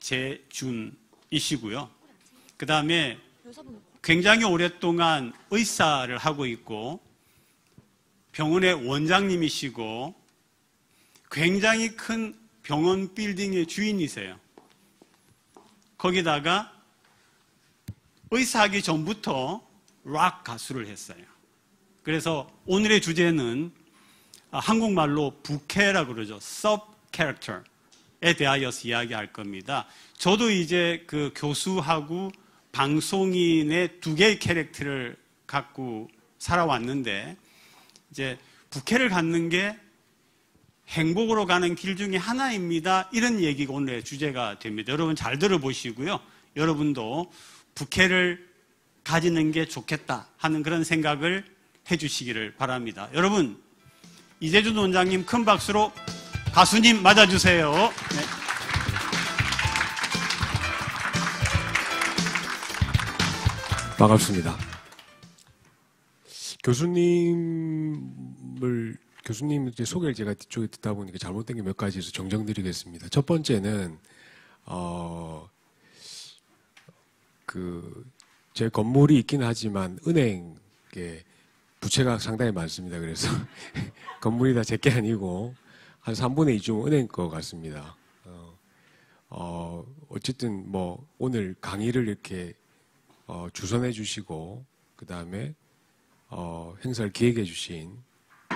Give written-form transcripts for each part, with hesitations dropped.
이재준이시고요. 그 다음에 굉장히 오랫동안 의사를 하고 있고 병원의 원장님이시고 굉장히 큰 병원 빌딩의 주인이세요. 거기다가 의사하기 전부터 락 가수를 했어요. 그래서 오늘의 주제는 한국말로 부캐라고 그러죠. sub character에 대하여서 이야기할 겁니다. 저도 이제 그 교수하고 방송인의 두 개의 캐릭터를 갖고 살아왔는데 이제 부캐를 갖는 게 행복으로 가는 길 중에 하나입니다. 이런 얘기가 오늘의 주제가 됩니다. 여러분 잘 들어보시고요. 여러분도 부캐를 가지는 게 좋겠다 하는 그런 생각을 해주시기를 바랍니다. 여러분, 이재준 원장님 큰 박수로 가수님 맞아주세요. 네. 반갑습니다. 교수님 소개를 제가 뒤쪽에 듣다 보니까 잘못된 게 몇 가지에서 정정드리겠습니다. 첫 번째는 제 건물이 있긴 하지만 은행에 부채가 상당히 많습니다. 그래서 건물이 다 제 게 아니고 한 3분의 2 중 은행 거 같습니다. 어쨌든 뭐 오늘 강의를 이렇게 주선해 주시고 그 다음에 행사를 기획해 주신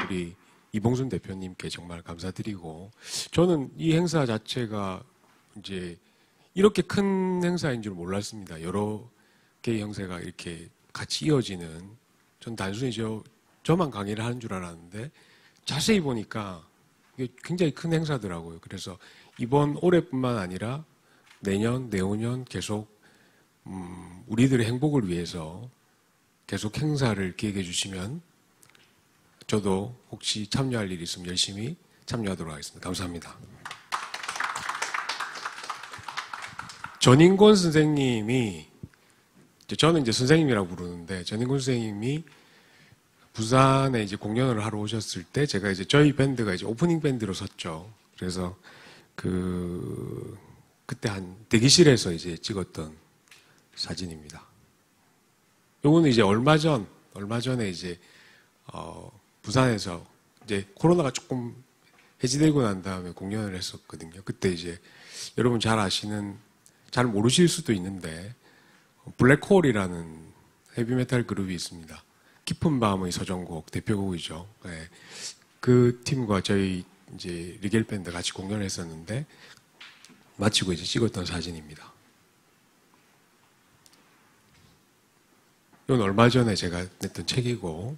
우리 이봉순 대표님께 정말 감사드리고, 저는 이 행사 자체가 이제 이렇게 큰 행사인 줄 몰랐습니다. 여러 개의 형태가 이렇게 같이 이어지는, 전 단순히 저만 강의를 하는 줄 알았는데 자세히 보니까 이게 굉장히 큰 행사더라고요. 그래서 이번 올해뿐만 아니라 내년, 내후년 계속 우리들의 행복을 위해서 계속 행사를 기획해 주시면 저도 혹시 참여할 일이 있으면 열심히 참여하도록 하겠습니다. 감사합니다. 전인권 선생님이, 저는 이제 선생님이라고 부르는데, 전인권 선생님이 부산에 이제 공연을 하러 오셨을 때 제가 이제 저희 밴드가 이제 오프닝 밴드로 섰죠. 그래서 그때 한 대기실에서 이제 찍었던 사진입니다. 요거는 이제 얼마 전에 이제 부산에서 이제 코로나가 조금 해지되고 난 다음에 공연을 했었거든요. 그때 이제 여러분 잘 아시는, 잘 모르실 수도 있는데 블랙홀이라는 헤비메탈 그룹이 있습니다. 깊은 밤의 서정곡 대표곡이죠. 네. 그 팀과 저희 이제 리겔 밴드 같이 공연을 했었는데 마치고 이제 찍었던 사진입니다. 이건 얼마 전에 제가 냈던 책이고,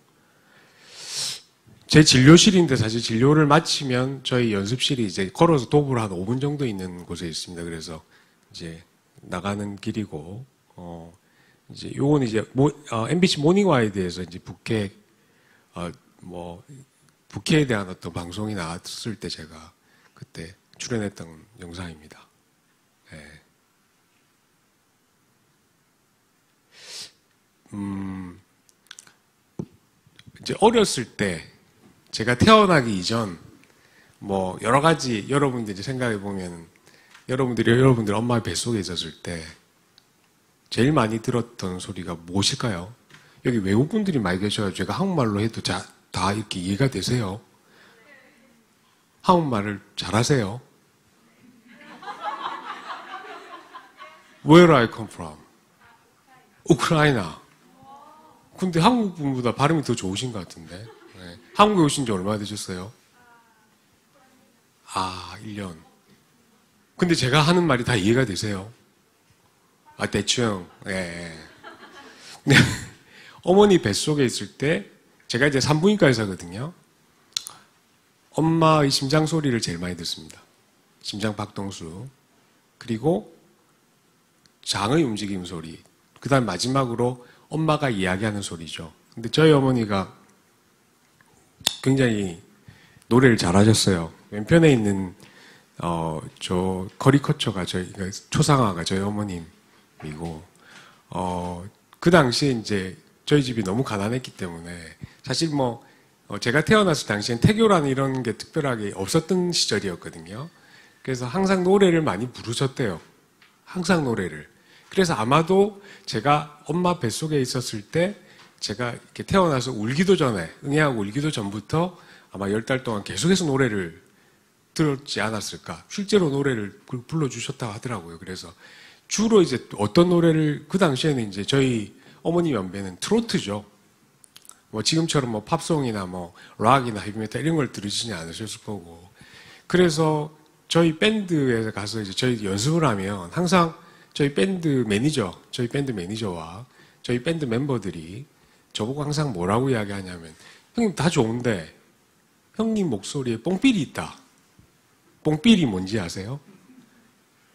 제 진료실인데 사실 진료를 마치면 저희 연습실이 이제 걸어서 도보로 한 5분 정도 있는 곳에 있습니다. 그래서 이제 나가는 길이고, 이제 요건 이제 MBC 모닝와이드에서 이제 부캐에 대한 어떤 방송이 나왔을 때 제가 그때 출연했던 영상입니다. 네. 이제 어렸을 때 제가 태어나기 이전 뭐 여러 가지 여러분들이 생각해 보면 여러분들 엄마의 뱃속에 있었을 때 제일 많이 들었던 소리가 무엇일까요? 여기 외국분들이 많이 계셔가지고 제가 한국말로 해도 다 이렇게 이해가 되세요? 한국말을 잘하세요? Where I come from? 우크라이나. 근데 한국 분보다 발음이 더 좋으신 것 같은데. 네. 한국에 오신 지 얼마나 되셨어요? 1년. 근데 제가 하는 말이 다 이해가 되세요? 대충. 예. 네. 어머니 뱃속에 있을 때 제가 이제 산부인과 의사거든요. 엄마의 심장 소리를 제일 많이 듣습니다. 심장 박동수. 그리고 장의 움직임 소리. 그 다음 마지막으로 엄마가 이야기하는 소리죠. 근데 저희 어머니가 굉장히 노래를 잘하셨어요. 왼편에 있는 저 커리커처가 그러니까 초상화가 저희 어머님이고, 그 당시에 이제 저희 집이 너무 가난했기 때문에 사실 제가 태어났을 당시엔 태교라는 이런 게 특별하게 없었던 시절이었거든요. 그래서 항상 노래를 많이 부르셨대요. 항상 노래를. 그래서 아마도 제가 엄마 뱃속에 있었을 때 제가 이렇게 태어나서 울기도 전에, 응애하고 울기도 전부터 아마 10달 동안 계속해서 노래를 들었지 않았을까. 실제로 노래를 불러주셨다고 하더라고요. 그래서 주로 이제 어떤 노래를, 그 당시에는 이제 저희 어머니 연배는 트로트죠. 뭐 지금처럼 뭐 팝송이나 뭐 락이나 헤비메탈 이런 걸 들으시지 않으셨을 거고. 그래서 저희 밴드에 가서 이제 저희 연습을 하면 항상 저희 밴드 매니저와 저희 밴드 멤버들이 저보고 항상 뭐라고 이야기하냐면, 형님 다 좋은데 형님 목소리에 뽕삘이 있다. 뽕삘이 뭔지 아세요?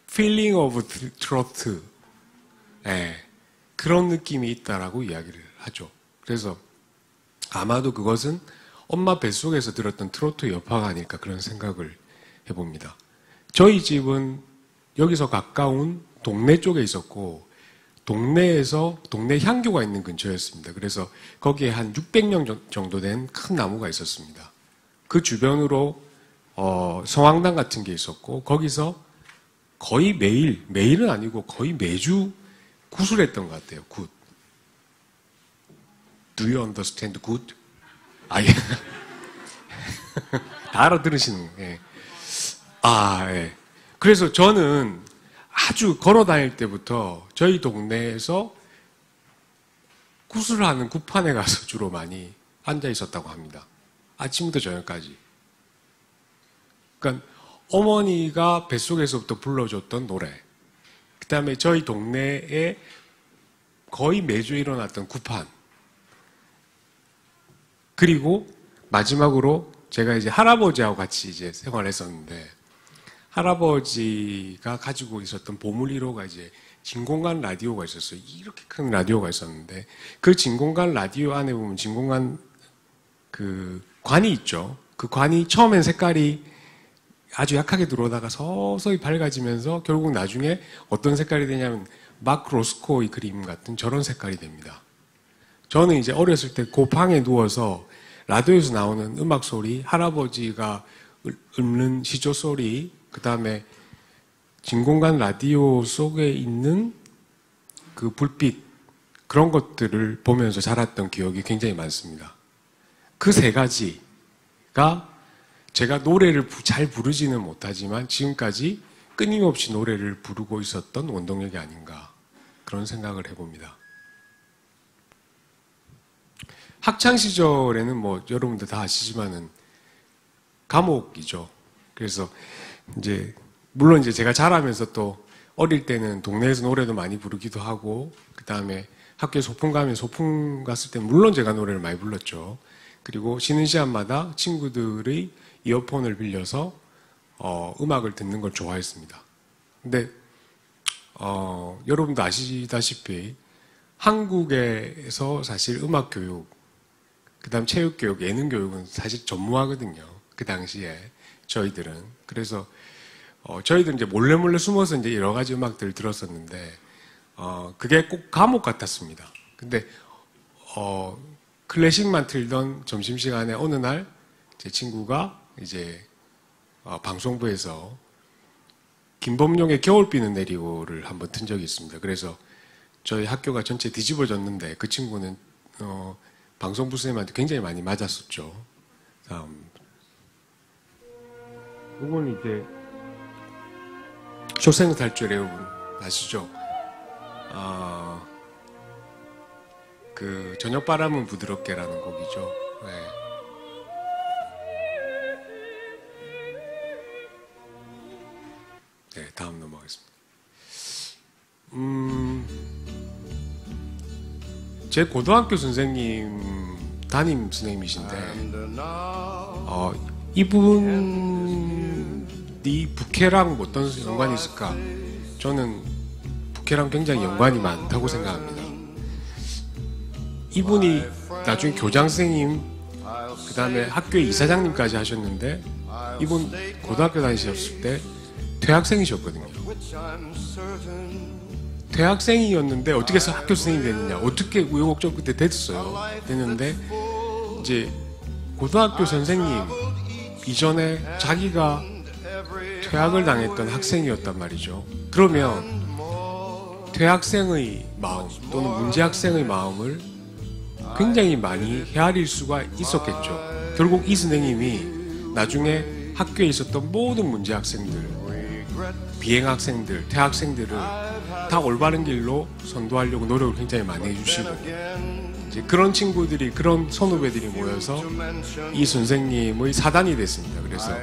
Feeling of Trot. 예, 그런 느낌이 있다라고 이야기를 하죠. 그래서 아마도 그것은 엄마 뱃속에서 들었던 트로트 여파가 아닐까 그런 생각을 해봅니다. 저희 집은 여기서 가까운 동네 쪽에 있었고, 동네에서 동네 향교가 있는 근처였습니다. 그래서 거기에 한 600명 정도 된 큰 나무가 있었습니다. 그 주변으로 성황당 같은 게 있었고, 거기서 거의 매일은 아니고 거의 매주 굿을 했던 것 같아요. 굿. Do you understand good? 아, 예. 다 알아들으시는, 예. 아, 예. 그래서 저는 아주 걸어 다닐 때부터 저희 동네에서 굿을 하는 굿판에 가서 주로 많이 앉아 있었다고 합니다. 아침부터 저녁까지. 그러니까 어머니가 뱃속에서부터 불러줬던 노래, 그 다음에 저희 동네에 거의 매주 일어났던 굿판, 그리고 마지막으로 제가 이제 할아버지하고 같이 이제 생활했었는데, 할아버지가 가지고 있었던 보물 1호가 이제 진공관 라디오가 있었어요. 이렇게 큰 라디오가 있었는데, 그 진공관 라디오 안에 보면 진공관 그 관이 있죠. 그 관이 처음엔 색깔이 아주 약하게 들어오다가 서서히 밝아지면서 결국 나중에 어떤 색깔이 되냐면 마크 로스코의 그림 같은 저런 색깔이 됩니다. 저는 이제 어렸을 때 그 방에 누워서 라디오에서 나오는 음악 소리, 할아버지가 읊는 시조 소리, 그 다음에 진공관 라디오 속에 있는 그 불빛, 그런 것들을 보면서 자랐던 기억이 굉장히 많습니다. 그 세 가지가 제가 노래를 잘 부르지는 못하지만 지금까지 끊임없이 노래를 부르고 있었던 원동력이 아닌가, 그런 생각을 해봅니다. 학창시절에는 뭐 여러분들 다 아시지만은 감옥이죠. 그래서 이제 물론 이제 제가 자라면서 또 어릴 때는 동네에서 노래도 많이 부르기도 하고, 그 다음에 학교에 소풍 가면 소풍 갔을 때 물론 제가 노래를 많이 불렀죠. 그리고 쉬는 시간마다 친구들의 이어폰을 빌려서 음악을 듣는 걸 좋아했습니다. 근데 여러분도 아시다시피 한국에서 사실 음악 교육, 그 다음 체육 교육, 예능 교육은 사실 전무하거든요. 그 당시에 저희들은. 그래서 저희들은 이제 몰래 숨어서 이제 여러 가지 음악들을 들었었는데, 그게 꼭 감옥 같았습니다. 근데 클래식만 틀던 점심시간에 어느 날 제 친구가 이제 방송부에서 김범용의 겨울비는 내리고를 한번 튼 적이 있습니다. 그래서 저희 학교가 전체 뒤집어졌는데 그 친구는 방송부 선생님한테 굉장히 많이 맞았었죠. 이건 이제 쇼생탈출 여러분 아시죠? 그 저녁바람은 부드럽게라는 곡이죠. 네. 네, 다음 넘어가겠습니다. 제 고등학교 선생님, 담임 선생님이신데, 이분이 북해랑 어떤 연관이 있을까? 저는 북해랑 굉장히 연관이 많다고 생각합니다. 이분이 나중에 교장 선생님, 그 다음에 학교의 이사장님까지 하셨는데, 이분 고등학교 다니셨을 때 퇴학생이셨거든요. 퇴학생이었는데 어떻게 해서 학교 선생님이 됐느냐, 어떻게 우여곡절 끝에 됐는데, 이제 고등학교 선생님 이전에 자기가 퇴학을 당했던 학생이었단 말이죠. 그러면 퇴학생의 마음 또는 문제학생의 마음을 굉장히 많이 헤아릴 수가 있었겠죠. 결국 이 선생님이 나중에 학교에 있었던 모든 문제학생들, 비행학생들, 퇴학생들을 다 올바른 길로 선도하려고 노력을 굉장히 많이 해주시고, 이제 그런 친구들이, 그런 선후배들이 모여서 이 선생님의 사단이 됐습니다. 그래서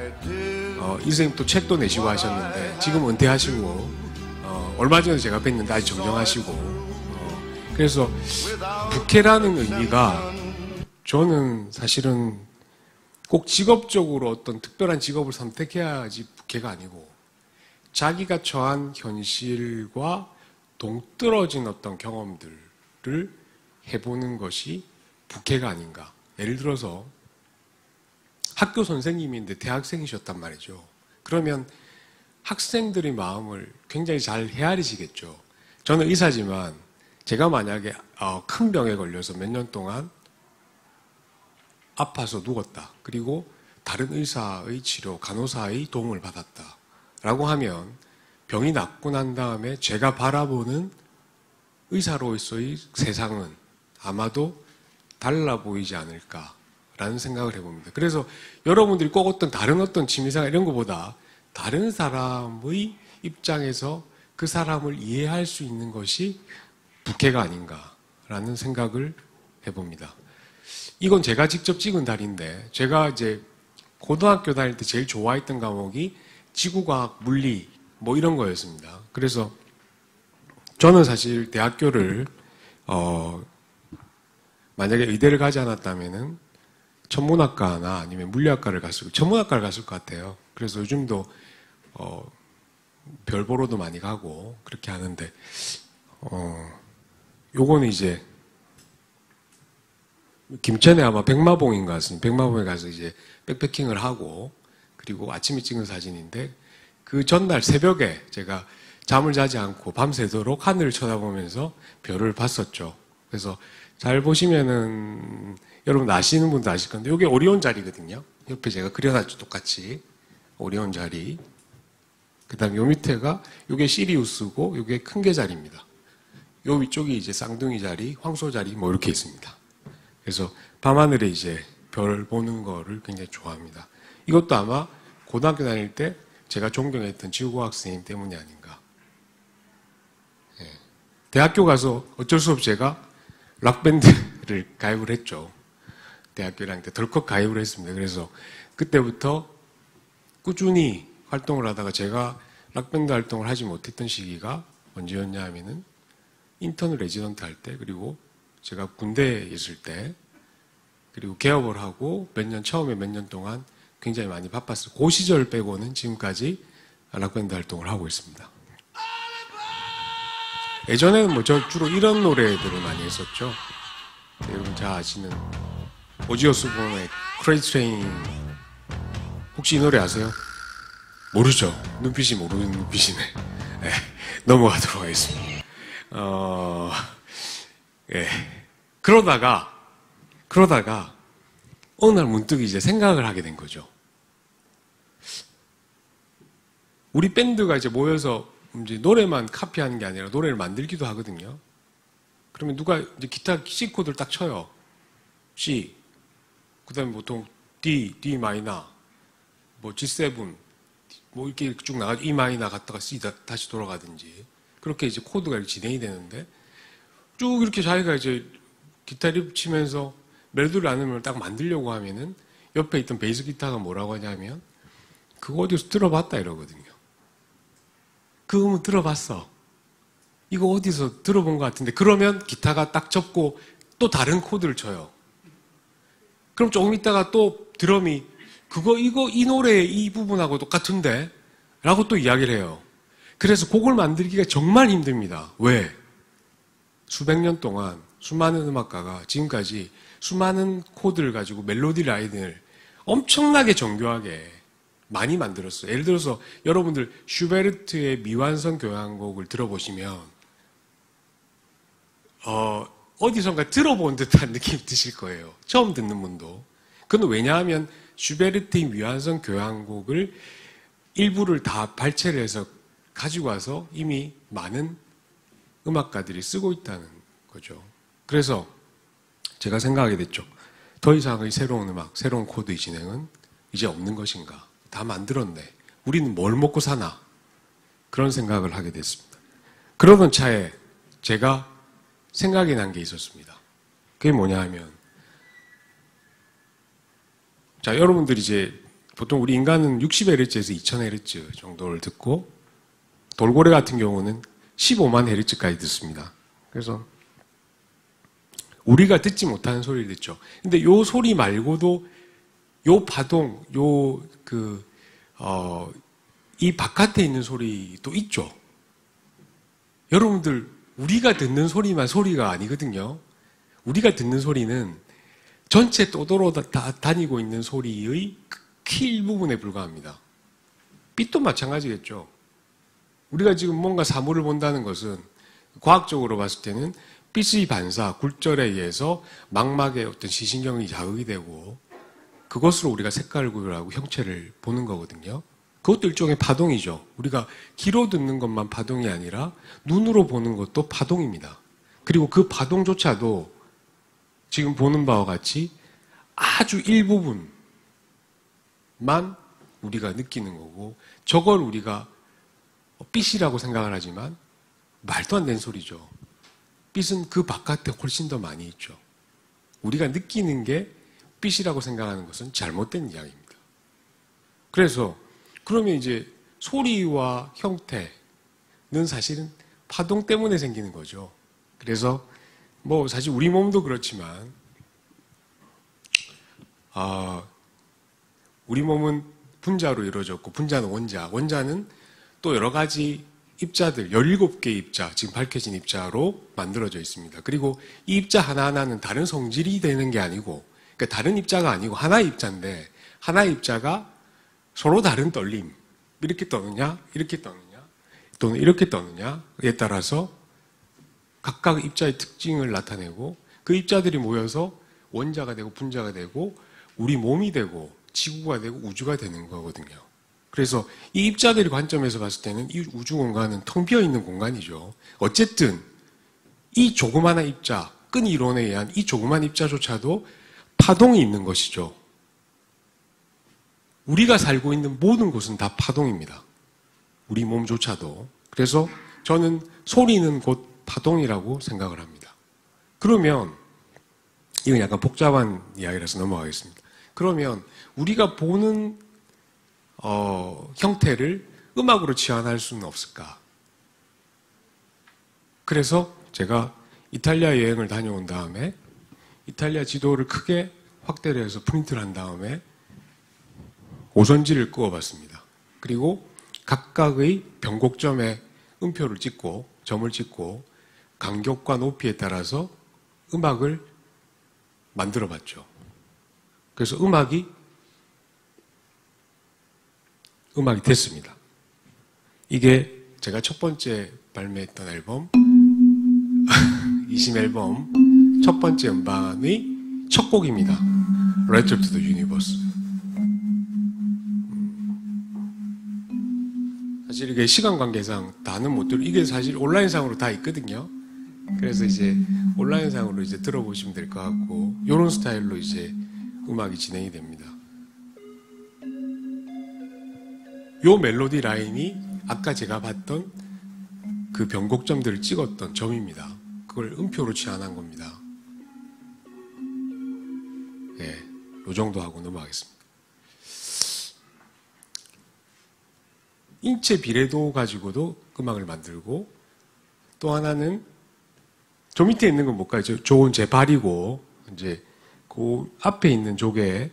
이 선생님 또 책도 내시고 하셨는데 지금 은퇴하시고 얼마 전에 제가 뵀는데 아직 정정하시고, 그래서 부캐라는 의미가 저는 사실은 꼭 직업적으로 어떤 특별한 직업을 선택해야지 부캐가 아니고 자기가 처한 현실과 동떨어진 어떤 경험들을 해보는 것이 부캐가 아닌가. 예를 들어서 학교 선생님인데 대학생이셨단 말이죠. 그러면 학생들의 마음을 굉장히 잘 헤아리시겠죠. 저는 의사지만 제가 만약에 큰 병에 걸려서 몇 년 동안 아파서 누웠다. 그리고 다른 의사의 치료, 간호사의 도움을 받았다. 라고 하면 병이 낫고 난 다음에 제가 바라보는 의사로서의 세상은 아마도 달라 보이지 않을까라는 생각을 해봅니다. 그래서 여러분들이 꼭 어떤 다른 어떤 취미생활 이런 것보다 다른 사람의 입장에서 그 사람을 이해할 수 있는 것이 부캐가 아닌가라는 생각을 해봅니다. 이건 제가 직접 찍은 달인데, 제가 이제 고등학교 다닐 때 제일 좋아했던 과목이 지구과학, 물리 뭐 이런 거였습니다. 그래서 저는 사실 대학교를 만약에 의대를 가지 않았다면은 천문학과나 아니면 물리학과를 천문학과를 갔을 것 같아요. 그래서 요즘도 별 보러도 많이 가고 그렇게 하는데, 요거는 이제 김천에 아마 백마봉인 것 같습니다. 백마봉에 가서 이제 백패킹을 하고 그리고 아침에 찍은 사진인데, 그 전날 새벽에 제가 잠을 자지 않고 밤새도록 하늘을 쳐다보면서 별을 봤었죠. 그래서 잘 보시면은 여러분 아시는 분도 아실 건데, 이게 오리온 자리거든요. 옆에 제가 그려놨죠. 똑같이 오리온 자리. 그 다음에 요 밑에가 요게 시리우스고 요게 큰 게 자리입니다. 요 위쪽이 이제 쌍둥이 자리, 황소 자리 뭐 이렇게 있습니다. 그래서 밤하늘에 이제 별 보는 거를 굉장히 좋아합니다. 이것도 아마 고등학교 다닐 때 제가 존경했던 지구과학 선생님 때문이 아닌가. 예. 대학교 가서 어쩔 수 없이 제가 락밴드를 가입을 했죠. 대학교 1학년 때 덜컥 가입을 했습니다. 그래서 그때부터 꾸준히 활동을 하다가 제가 락밴드 활동을 하지 못했던 시기가 언제였냐 하면은 인턴 레지던트 할 때, 그리고 제가 군대에 있을 때, 그리고 개업을 하고 처음에 몇 년 동안 굉장히 많이 바빴어요. 그 시절 빼고는 지금까지 락밴드 활동을 하고 있습니다. 예전에는 뭐 저 주로 이런 노래들을 많이 했었죠. 여러분 잘 아시는 오지 오스본의 크레이지 트레인, 혹시 이 노래 아세요? 모르죠. 눈빛이 모르는 눈빛이네. 네, 넘어가도록 하겠습니다. 예. 그러다가 어느 날 문득 이제 생각을 하게 된 거죠. 우리 밴드가 이제 모여서 이제 노래만 카피하는 게 아니라 노래를 만들기도 하거든요. 그러면 누가 이제 기타 C 코드를 딱 쳐요. C. 그 다음에 보통 D 마이너, 뭐 G7, 뭐 이렇게 쭉 나가죠. E 마이너 갔다가 C 다시 돌아가든지. 그렇게 이제 코드가 진행이 되는데, 쭉 이렇게 자기가 이제 기타 리프 치면서 멜로디를 안 하면 딱 만들려고 하면은 옆에 있던 베이스 기타가 뭐라고 하냐면, 그거 어디서 들어봤다 이러거든요. 그 음은 들어봤어. 이거 어디서 들어본 것 같은데. 그러면 기타가 딱 접고 또 다른 코드를 쳐요. 그럼 조금 있다가 또 드럼이 이 노래의 이 부분하고 똑같은데? 라고 또 이야기를 해요. 그래서 곡을 만들기가 정말 힘듭니다. 왜? 수백 년 동안 수많은 음악가가 지금까지 수많은 코드를 가지고 멜로디 라인을 엄청나게 정교하게 많이 만들었어요. 예를 들어서 여러분들 슈베르트의 미완성 교향곡을 들어보시면 어디선가 들어본 듯한 느낌이 드실 거예요. 처음 듣는 분도. 그건 왜냐하면 슈베르트의 미완성 교향곡을 일부를 다 발췌를 해서 가지고 와서 이미 많은 음악가들이 쓰고 있다는 거죠. 그래서 제가 생각하게 됐죠. 더 이상의 새로운 음악, 새로운 코드의 진행은 이제 없는 것인가. 다 만들었네. 우리는 뭘 먹고 사나. 그런 생각을 하게 됐습니다. 그러던 차에 제가 생각이 난 게 있었습니다. 그게 뭐냐 하면, 자, 여러분들이 이제 보통 우리 인간은 60Hz에서 2000Hz 정도를 듣고 돌고래 같은 경우는 15만 Hz까지 듣습니다. 그래서 우리가 듣지 못하는 소리를 듣죠. 근데 요 소리 말고도 요 파동, 이 바깥에 있는 소리도 있죠. 여러분들, 우리가 듣는 소리만 소리가 아니거든요. 우리가 듣는 소리는 전체 또도로 다니고 있는 소리의 극히 일부분에 불과합니다. 빛도 마찬가지겠죠. 우리가 지금 뭔가 사물을 본다는 것은 과학적으로 봤을 때는 빛의 반사, 굴절에 의해서 망막의 어떤 시신경이 자극이 되고 그것으로 우리가 색깔을 구별하고 형체를 보는 거거든요. 그것도 일종의 파동이죠. 우리가 귀로 듣는 것만 파동이 아니라 눈으로 보는 것도 파동입니다. 그리고 그 파동조차도 지금 보는 바와 같이 아주 일부분만 우리가 느끼는 거고 저걸 우리가 빛이라고 생각을 하지만 말도 안 되는 소리죠. 빛은 그 바깥에 훨씬 더 많이 있죠. 우리가 느끼는 게 빛이라고 생각하는 것은 잘못된 이야기입니다. 그래서 그러면 이제 소리와 형태는 사실은 파동 때문에 생기는 거죠. 그래서 뭐 사실 우리 몸도 그렇지만 우리 몸은 분자로 이루어졌고 분자는 원자, 원자는 또 여러 가지 입자들, 17개의 입자, 지금 밝혀진 입자로 만들어져 있습니다. 그리고 이 입자 하나하나는 다른 성질이 되는 게 아니고, 그러니까 다른 입자가 아니고 하나의 입자인데, 하나의 입자가 서로 다른 떨림, 이렇게 떠느냐, 이렇게 떠느냐, 또는 이렇게 떠느냐에 따라서 각각 입자의 특징을 나타내고, 그 입자들이 모여서 원자가 되고 분자가 되고, 우리 몸이 되고, 지구가 되고, 우주가 되는 거거든요. 그래서 이 입자들의 관점에서 봤을 때는 이 우주 공간은 텅 비어 있는 공간이죠. 어쨌든 이 조그마한 입자, 끈 이론에 의한 이 조그마한 입자조차도 파동이 있는 것이죠. 우리가 살고 있는 모든 곳은 다 파동입니다. 우리 몸조차도. 그래서 저는 소리는 곧 파동이라고 생각을 합니다. 그러면 이건 약간 복잡한 이야기라서 넘어가겠습니다. 그러면 우리가 보는 형태를 음악으로 치환할 수는 없을까? 그래서 제가 이탈리아 여행을 다녀온 다음에 이탈리아 지도를 크게 확대를 해서 프린트를 한 다음에 오선지를 그어봤습니다. 그리고 각각의 변곡점에 음표를 찍고 점을 찍고 간격과 높이에 따라서 음악을 만들어봤죠. 그래서 음악이 됐습니다. 이게 제가 첫 번째 발매했던 앨범, 20 앨범 첫 번째 음반의 첫 곡입니다. Return to the Universe. 사실 이게 시간 관계상 다는 못 들어, 이게 사실 온라인상으로 다 있거든요. 그래서 이제 온라인상으로 이제 들어보시면 될 것 같고, 이런 스타일로 이제 음악이 진행이 됩니다. 요 멜로디 라인이 아까 제가 봤던 그 변곡점들을 찍었던 점입니다. 그걸 음표로 치환한 겁니다. 예, 요 정도 하고 넘어가겠습니다. 인체 비례도 가지고도 음악을 만들고, 또 하나는 저 밑에 있는 건 뭘까요? 좋은 제 발이고, 이제 그 앞에 있는 조개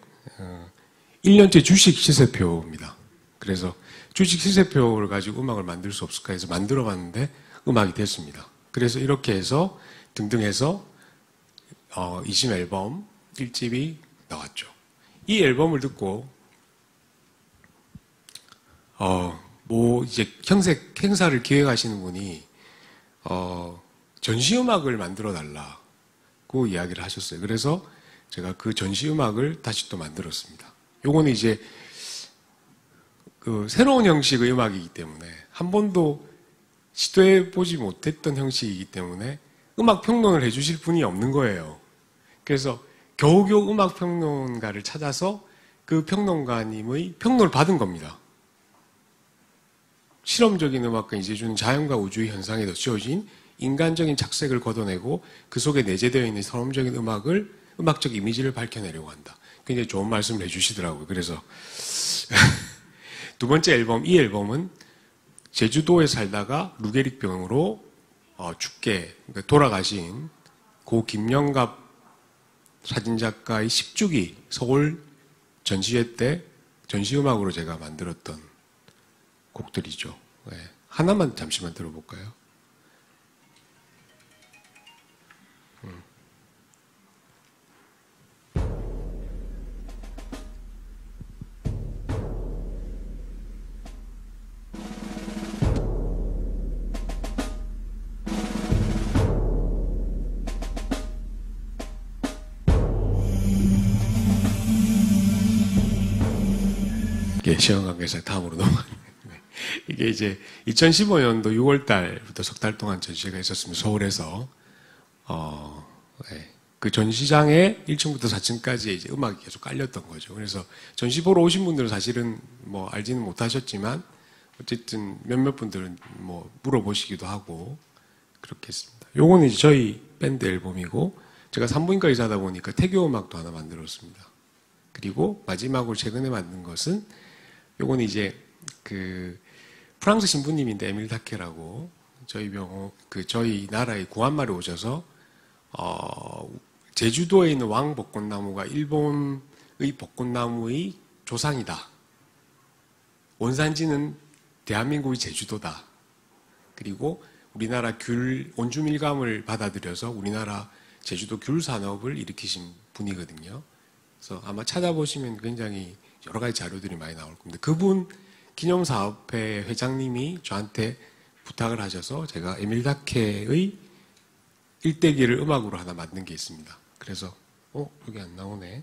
1년째 주식 시세표입니다. 그래서 주식 시세표를 가지고 음악을 만들 수 없을까 해서 만들어 봤는데 음악이 됐습니다. 그래서 이렇게 해서 등등 해서 20 앨범 1집이 나왔죠. 이 앨범을 듣고 이제 행사를 기획하시는 분이 전시 음악을 만들어 달라고 이야기를 하셨어요. 그래서 제가 그 전시 음악을 다시 또 만들었습니다. 요거는 이제 그 새로운 형식의 음악이기 때문에 한 번도 시도해 보지 못했던 형식이기 때문에 음악 평론을 해주실 분이 없는 거예요. 그래서 겨우겨우 음악 평론가를 찾아서 그 평론가님의 평론을 받은 겁니다. 실험적인 음악과 이재준은 자연과 우주의 현상에 덧씌워진 인간적인 착색을 걷어내고 그 속에 내재되어 있는 선험적인 음악적 이미지를 밝혀내려고 한다. 굉장히 좋은 말씀을 해주시더라고요. 그래서 두 번째 앨범, 이 앨범은 제주도에 살다가 루게릭병으로 죽게 그러니까 돌아가신 고 김영갑 사진작가의 10주기 서울 전시회 때 전시음악으로 제가 만들었던 곡들이죠. 네. 하나만 잠시만 들어볼까요? 시험 관계에서 다음으로 넘어가는 이게 이제 2015년도 6월 달부터 석 달 동안 전시회가 있었습니다. 서울에서 그 전시장에 1층부터 4층까지 이제 음악이 계속 깔렸던 거죠. 그래서 전시 보러 오신 분들은 사실은 뭐 알지는 못하셨지만 어쨌든 몇몇 분들은 뭐 물어보시기도 하고 그렇게 했습니다. 요거는 이제 저희 밴드 앨범이고 제가 산부인과 의사다 보니까 태교 음악도 하나 만들었습니다. 그리고 마지막으로 최근에 만든 것은 요거는 이제 그 프랑스 신부님인데 에밀 다케라고 저희 나라의 구한말에 오셔서 제주도에 있는 왕 벚꽃나무가 일본의 벚꽃나무의 조상이다. 원산지는 대한민국의 제주도다. 그리고 우리나라 온주밀감을 받아들여서 우리나라 제주도 귤 산업을 일으키신 분이거든요. 그래서 아마 찾아보시면 굉장히 여러 가지 자료들이 많이 나올 겁니다. 그분 기념사업회 회장님이 저한테 부탁을 하셔서 제가 에밀 다케의 일대기를 음악으로 하나 만든 게 있습니다. 그래서 여기 안 나오네.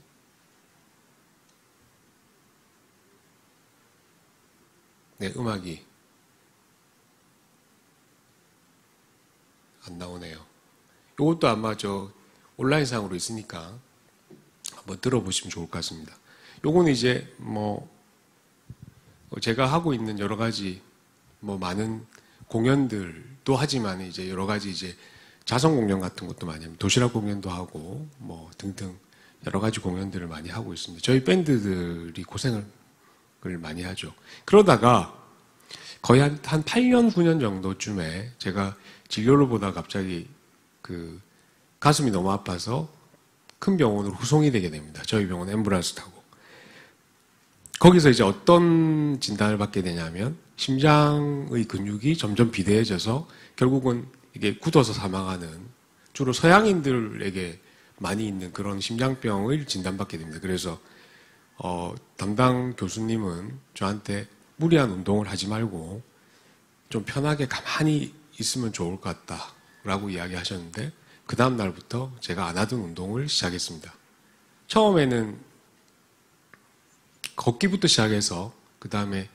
네, 음악이 안 나오네요. 이것도 아마 온라인상으로 있으니까 한번 들어보시면 좋을 것 같습니다. 요거는 이제 제가 하고 있는 여러 가지 많은 공연들도 하지만 이제 여러 가지 이제 자선 공연 같은 것도 많이 합니다. 도시락 공연도 하고 등등 여러 가지 공연들을 많이 하고 있습니다. 저희 밴드들이 고생을 많이 하죠. 그러다가 거의 한 8년, 9년 정도쯤에 제가 진료를 보다 갑자기 가슴이 너무 아파서 큰 병원으로 후송이 되게 됩니다. 저희 병원 앰뷸런스 타고. 거기서 이제 어떤 진단을 받게 되냐면 심장의 근육이 점점 비대해져서 결국은 이게 굳어서 사망하는 주로 서양인들에게 많이 있는 그런 심장병을 진단받게 됩니다. 그래서 담당 교수님은 저한테 무리한 운동을 하지 말고 좀 편하게 가만히 있으면 좋을 것 같다라고 이야기하셨는데 그 다음 날부터 제가 안 하던 운동을 시작했습니다. 처음에는 걷기부터 시작해서 그 다음에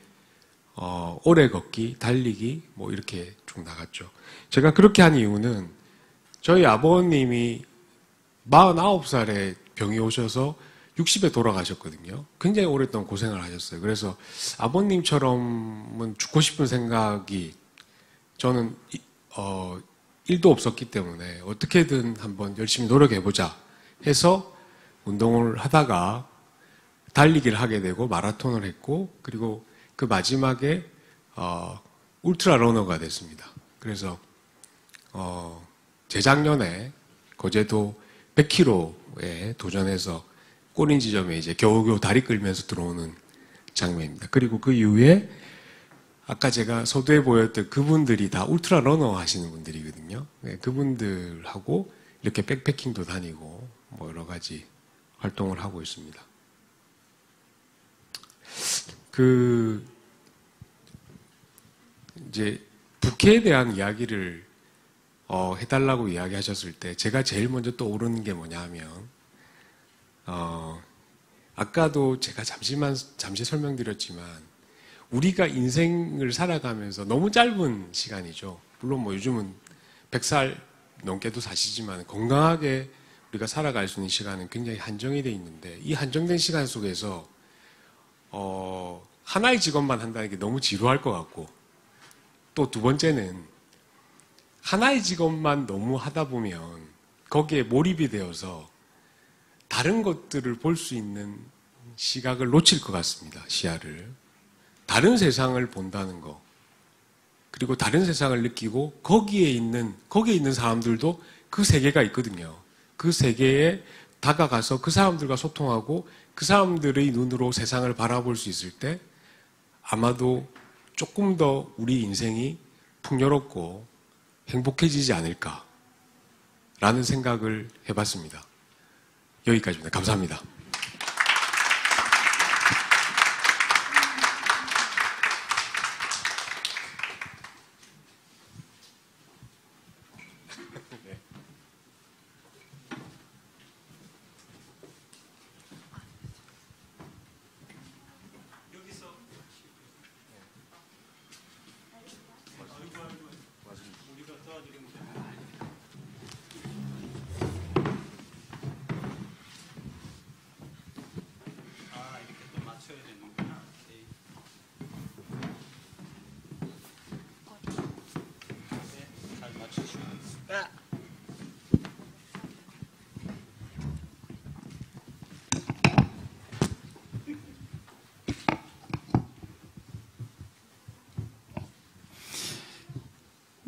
오래 걷기, 달리기 이렇게 쭉 나갔죠. 제가 그렇게 한 이유는 저희 아버님이 49살에 병이 오셔서 60에 돌아가셨거든요. 굉장히 오랫동안 고생을 하셨어요. 그래서 아버님처럼은 죽고 싶은 생각이 저는 1도 없었기 때문에 어떻게든 한번 열심히 노력해보자 해서 운동을 하다가 달리기를 하게 되고 마라톤을 했고 그리고 그 마지막에 울트라 러너가 됐습니다. 그래서 재작년에 거제도 100km에 도전해서 꼬린 지점에 이제 겨우겨우 다리 끌면서 들어오는 장면입니다. 그리고 그 이후에 아까 제가 서두에 보였던 그분들이 다 울트라 러너 하시는 분들이거든요. 네, 그분들하고 이렇게 백패킹도 다니고 여러 가지 활동을 하고 있습니다. 이제 부캐에 대한 이야기를 해달라고 이야기하셨을 때 제가 제일 먼저 떠오르는 게 뭐냐 하면 아까도 제가 잠시 설명드렸지만 우리가 인생을 살아가면서 너무 짧은 시간이죠. 물론 뭐 요즘은 100살 넘게도 사시지만 건강하게 우리가 살아갈 수 있는 시간은 굉장히 한정이 돼 있는데 이 한정된 시간 속에서 하나의 직업만 한다는 게 너무 지루할 것 같고 또 두 번째는 하나의 직업만 너무 하다 보면 거기에 몰입이 되어서 다른 것들을 볼 수 있는 시각을 놓칠 것 같습니다. 시야를. 다른 세상을 본다는 거. 그리고 다른 세상을 느끼고 거기에 있는 사람들도 그 세계가 있거든요. 그 세계에 다가가서 그 사람들과 소통하고 그 사람들의 눈으로 세상을 바라볼 수 있을 때 아마도 조금 더 우리 인생이 풍요롭고 행복해지지 않을까라는 생각을 해봤습니다. 여기까지입니다. 감사합니다.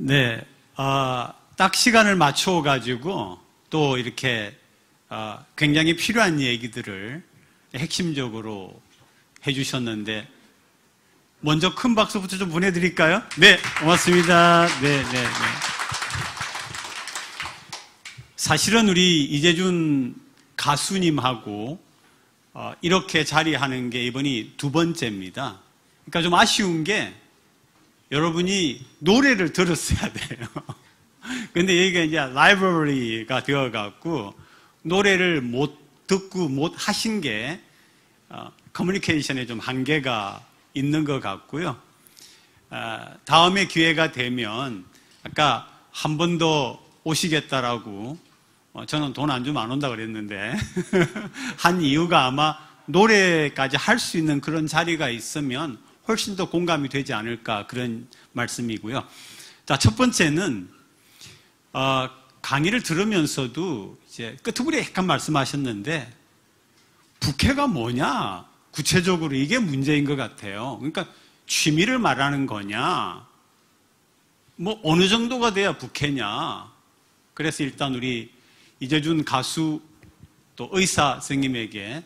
네, 딱 시간을 맞춰가지고 또 이렇게 굉장히 필요한 얘기들을 핵심적으로 해주셨는데 먼저 큰 박수부터 좀 보내드릴까요? 네, 고맙습니다. 네. 사실은 우리 이재준 가수님하고 이렇게 자리하는 게 이번이 두 번째입니다. 그러니까 좀 아쉬운 게 여러분이 노래를 들었어야 돼요. 근데 여기가 이제 라이브러리가 되어갖고 노래를 못 듣고 못 하신 게 커뮤니케이션에 좀 한계가 있는 것 같고요. 다음에 기회가 되면 아까 한 번 더 오시겠다라고 저는 돈 안 주면 안 온다 그랬는데 한 이유가 아마 노래까지 할 수 있는 그런 자리가 있으면 훨씬 더 공감이 되지 않을까 그런 말씀이고요. 자, 첫 번째는 강의를 들으면서도 이제 끄트머리에 약간 말씀하셨는데 부캐가 뭐냐? 구체적으로 이게 문제인 것 같아요. 그러니까 취미를 말하는 거냐? 뭐 어느 정도가 돼야 부캐냐? 그래서 일단 우리 이재준 가수 또 의사 선생님에게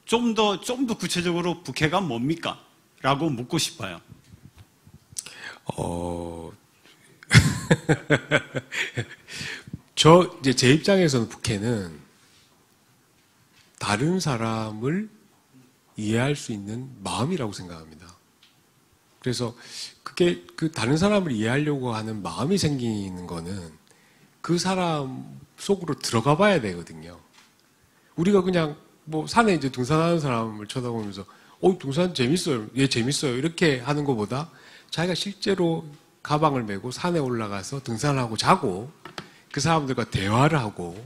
좀 더 구체적으로 부캐가 뭡니까? 라고 묻고 싶어요. 제 입장에서는 부캐는 다른 사람을 이해할 수 있는 마음이라고 생각합니다. 그래서 그게 다른 사람을 이해하려고 하는 마음이 생기는 거는 그 사람 속으로 들어가 봐야 되거든요. 우리가 그냥 뭐 산에 이제 등산하는 사람을 쳐다보면서 등산 재밌어요. 얘 재밌어요. 이렇게 하는 것보다 자기가 실제로 가방을 메고 산에 올라가서 등산하고 자고 그 사람들과 대화를 하고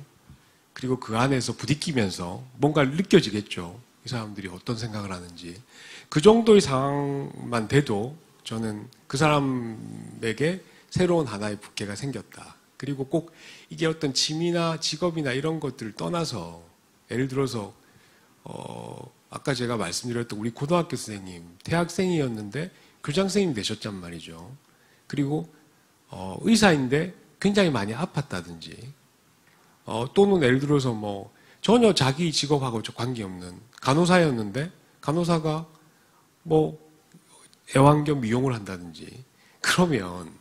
그리고 그 안에서 부딪히면서 뭔가를 느껴지겠죠. 이 사람들이 어떤 생각을 하는지. 그 정도의 상황만 돼도 저는 그 사람에게 새로운 하나의 부캐가 생겼다. 그리고 꼭 이게 어떤 취미나 직업이나 이런 것들을 떠나서 예를 들어서 아까 제가 말씀드렸던 우리 고등학교 선생님, 대학생이었는데 교장 선생님 되셨단 말이죠. 그리고 의사인데 굉장히 많이 아팠다든지 또는 예를 들어서 뭐 전혀 자기 직업하고 관계없는 간호사였는데 간호사가 뭐 애완견 미용을 한다든지 그러면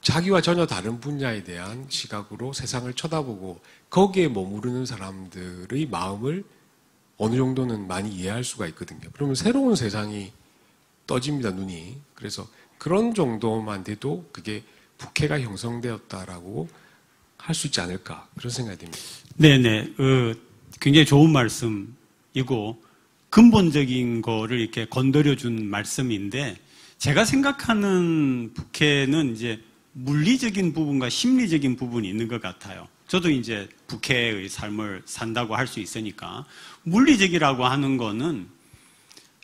자기와 전혀 다른 분야에 대한 시각으로 세상을 쳐다보고 거기에 머무르는 사람들의 마음을 어느 정도는 많이 이해할 수가 있거든요. 그러면 새로운 세상이 떠집니다, 눈이. 그래서 그런 정도만 돼도 그게 부캐가 형성되었다라고 할 수 있지 않을까 그런 생각이 듭니다. 네네, 굉장히 좋은 말씀이고 근본적인 거를 이렇게 건드려 준 말씀인데, 제가 생각하는 부캐는 이제 물리적인 부분과 심리적인 부분이 있는 것 같아요. 저도 이제 부캐의 삶을 산다고 할 수 있으니까. 물리적이라고 하는 거는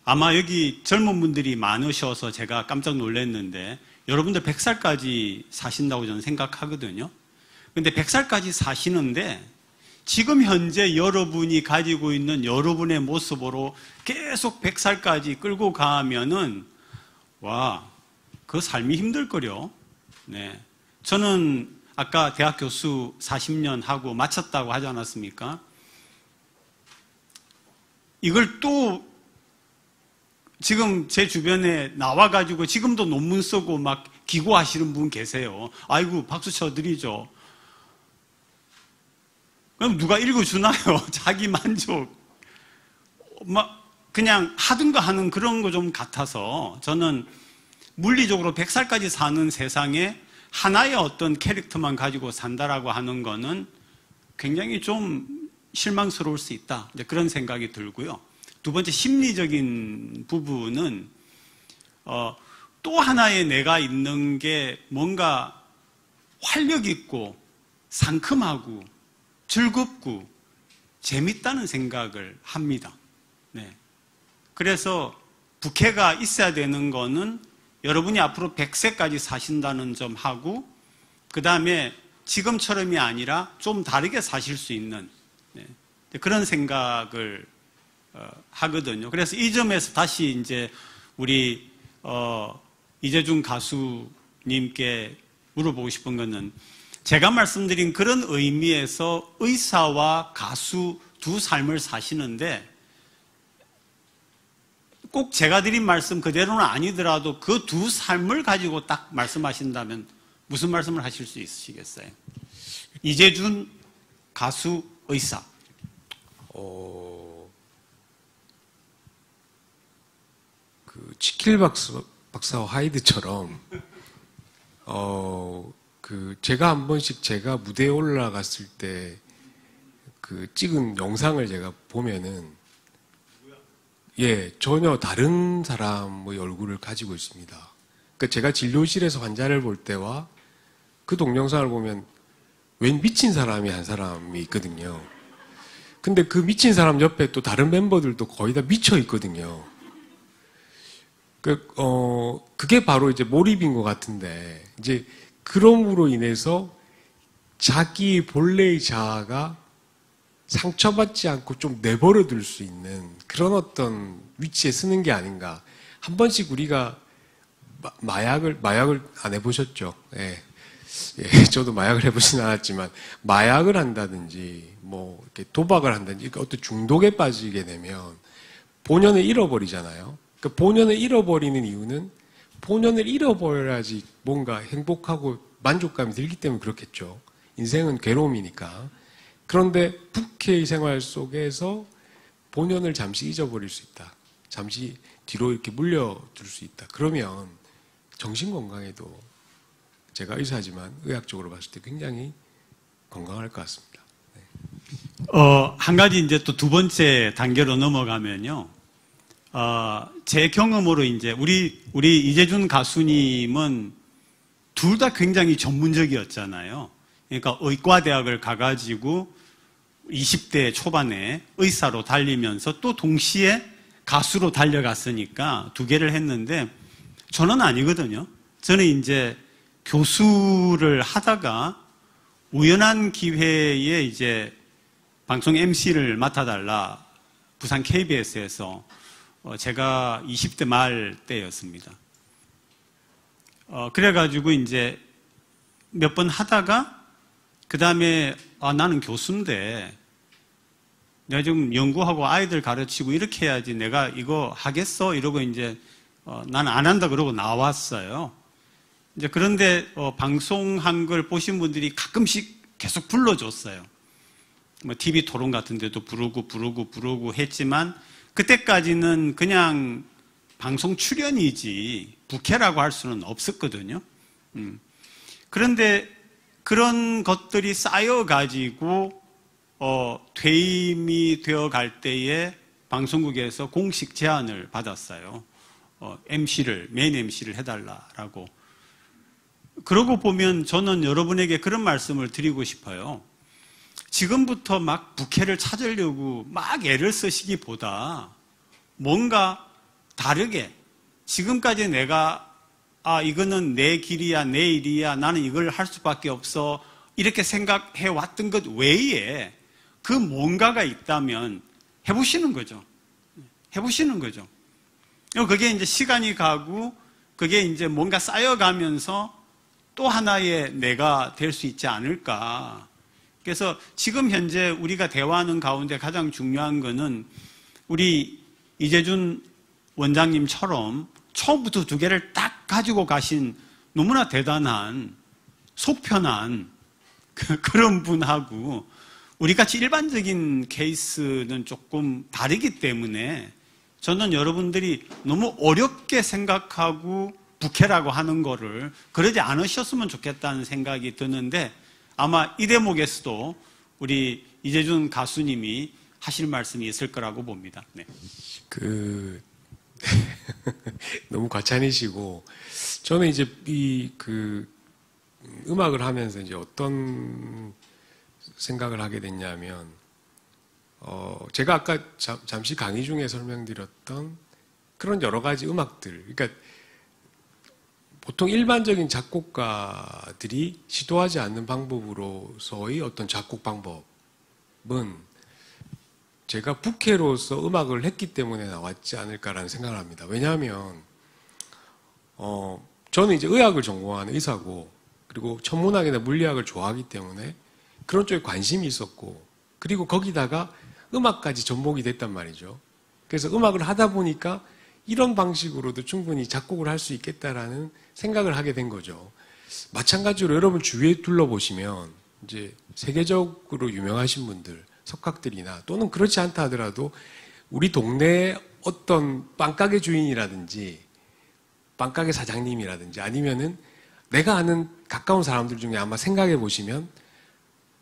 아마 여기 젊은 분들이 많으셔서 제가 깜짝 놀랐는데, 여러분들 100살까지 사신다고 저는 생각하거든요. 근데 100살까지 사시는데 지금 현재 여러분이 가지고 있는 여러분의 모습으로 계속 100살까지 끌고 가면은, 와, 그 삶이 힘들거려. 네. 저는 아까 대학 교수 40년 하고 마쳤다고 하지 않았습니까? 이걸 또 지금 제 주변에 나와가지고 지금도 논문 쓰고 막 기고하시는 분 계세요. 아이고, 박수 쳐드리죠. 그럼 누가 읽어주나요? 자기 만족. 막 그냥 하든가 하는 그런 거 좀 같아서, 저는 물리적으로 100살까지 사는 세상에 하나의 어떤 캐릭터만 가지고 산다라고 하는 거는 굉장히 좀 실망스러울 수 있다. 이제 그런 생각이 들고요. 두 번째, 심리적인 부분은 또 하나의 내가 있는 게 뭔가 활력 있고 상큼하고 즐겁고 재밌다는 생각을 합니다. 네. 그래서 부캐가 있어야 되는 거는 여러분이 앞으로 100세까지 사신다는 점 하고, 그 다음에 지금처럼이 아니라 좀 다르게 사실 수 있는, 네, 그런 생각을 하거든요. 그래서 이 점에서 다시 이제 우리 이재준 가수님께 물어보고 싶은 거는, 제가 말씀드린 그런 의미에서 의사와 가수 두 삶을 사시는데, 꼭 제가 드린 말씀 그대로는 아니더라도 그 두 삶을 가지고 딱 말씀하신다면 무슨 말씀을 하실 수 있으시겠어요? 이재준 가수 의사. 그 지킬 박사와 하이드처럼 제가 한 번씩 제가 무대에 올라갔을 때 그 찍은 영상을 제가 보면은, 예, 전혀 다른 사람의 얼굴을 가지고 있습니다. 그러니까 제가 진료실에서 환자를 볼 때와 그 동영상을 보면 웬 미친 사람이 한 사람이 있거든요. 근데 그 미친 사람 옆에 또 다른 멤버들도 거의 다 미쳐 있거든요. 그게 바로 이제 몰입인 것 같은데, 이제 그럼으로 인해서 자기 본래의 자아가 상처받지 않고 좀 내버려둘 수 있는 그런 어떤 위치에 쓰는 게 아닌가. 한 번씩 우리가 마약을 안 해보셨죠? 예. 예, 저도 마약을 해보진 않았지만, 마약을 한다든지, 뭐, 이렇게 도박을 한다든지, 어떤 중독에 빠지게 되면 본연을 잃어버리잖아요. 그 본연을 잃어버리는 이유는 본연을 잃어버려야지 뭔가 행복하고 만족감이 들기 때문에 그렇겠죠. 인생은 괴로움이니까. 그런데 부캐의 생활 속에서 본연을 잠시 잊어버릴 수 있다. 잠시 뒤로 이렇게 물려둘 수 있다. 그러면 정신건강에도 제가 의사지만 의학적으로 봤을 때 굉장히 건강할 것 같습니다. 네. 한 가지 이제 또 두 번째 단계로 넘어가면요. 제 경험으로 이제 우리 이재준 가수님은 둘 다 굉장히 전문적이었잖아요. 그러니까 의과대학을 가가지고 20대 초반에 의사로 달리면서 또 동시에 가수로 달려갔으니까 두 개를 했는데, 저는 아니거든요. 저는 이제 교수를 하다가 우연한 기회에 이제 방송 MC를 맡아달라, 부산 KBS에서 제가 20대 말 때였습니다. 그래가지고 이제 몇 번 하다가 그 다음에 나는 교수인데 내가 지금 연구하고 아이들 가르치고 이렇게 해야지 내가 이거 하겠어? 이러고 이제 나는 안 한다 그러고 나왔어요. 이제 그런데 방송한 걸 보신 분들이 가끔씩 계속 불러줬어요. 뭐 TV 토론 같은 데도 부르고 했지만 그때까지는 그냥 방송 출연이지 부캐라고 할 수는 없었거든요. 그런데 그런 것들이 쌓여가지고 퇴임이 되어갈 때에 방송국에서 공식 제안을 받았어요. 메인 MC를 해달라라고. 그러고 보면 저는 여러분에게 그런 말씀을 드리고 싶어요. 지금부터 막 부캐를 찾으려고 막 애를 쓰시기보다 뭔가 다르게 지금까지 내가 이거는 내 길이야, 내 일이야, 나는 이걸 할 수밖에 없어 이렇게 생각해 왔던 것 외에 그 뭔가가 있다면 해보시는 거죠. 해보시는 거죠. 그게 이제 시간이 가고 그게 이제 뭔가 쌓여가면서 또 하나의 내가 될 수 있지 않을까. 그래서 지금 현재 우리가 대화하는 가운데 가장 중요한 거는 우리 이재준 원장님처럼 처음부터 두 개를 딱 가지고 가신 너무나 대단한 속 편한 그런 분하고 우리같이 일반적인 케이스는 조금 다르기 때문에 저는 여러분들이 너무 어렵게 생각하고 부캐라고 하는 거를 그러지 않으셨으면 좋겠다는 생각이 드는데 아마 이 대목에서도 우리 이재준 가수님이 하실 말씀이 있을 거라고 봅니다. 네. 너무 과찬이시고, 저는 이제 음악을 하면서 이제 어떤 생각을 하게 됐냐면, 제가 아까 잠시 강의 중에 설명드렸던 그런 여러 가지 음악들, 그러니까 보통 일반적인 작곡가들이 시도하지 않는 방법으로서의 어떤 작곡 방법은 제가 부캐로서 음악을 했기 때문에 나왔지 않을까라는 생각을 합니다. 왜냐하면 저는 이제 의학을 전공하는 의사고 그리고 천문학이나 물리학을 좋아하기 때문에 그런 쪽에 관심이 있었고 그리고 거기다가 음악까지 접목이 됐단 말이죠. 그래서 음악을 하다 보니까 이런 방식으로도 충분히 작곡을 할 수 있겠다라는 생각을 하게 된 거죠. 마찬가지로 여러분 주위에 둘러보시면 이제 세계적으로 유명하신 분들, 석학들이나 또는 그렇지 않다 하더라도 우리 동네에 어떤 빵가게 주인이라든지 빵가게 사장님이라든지 아니면은 내가 아는 가까운 사람들 중에 아마 생각해 보시면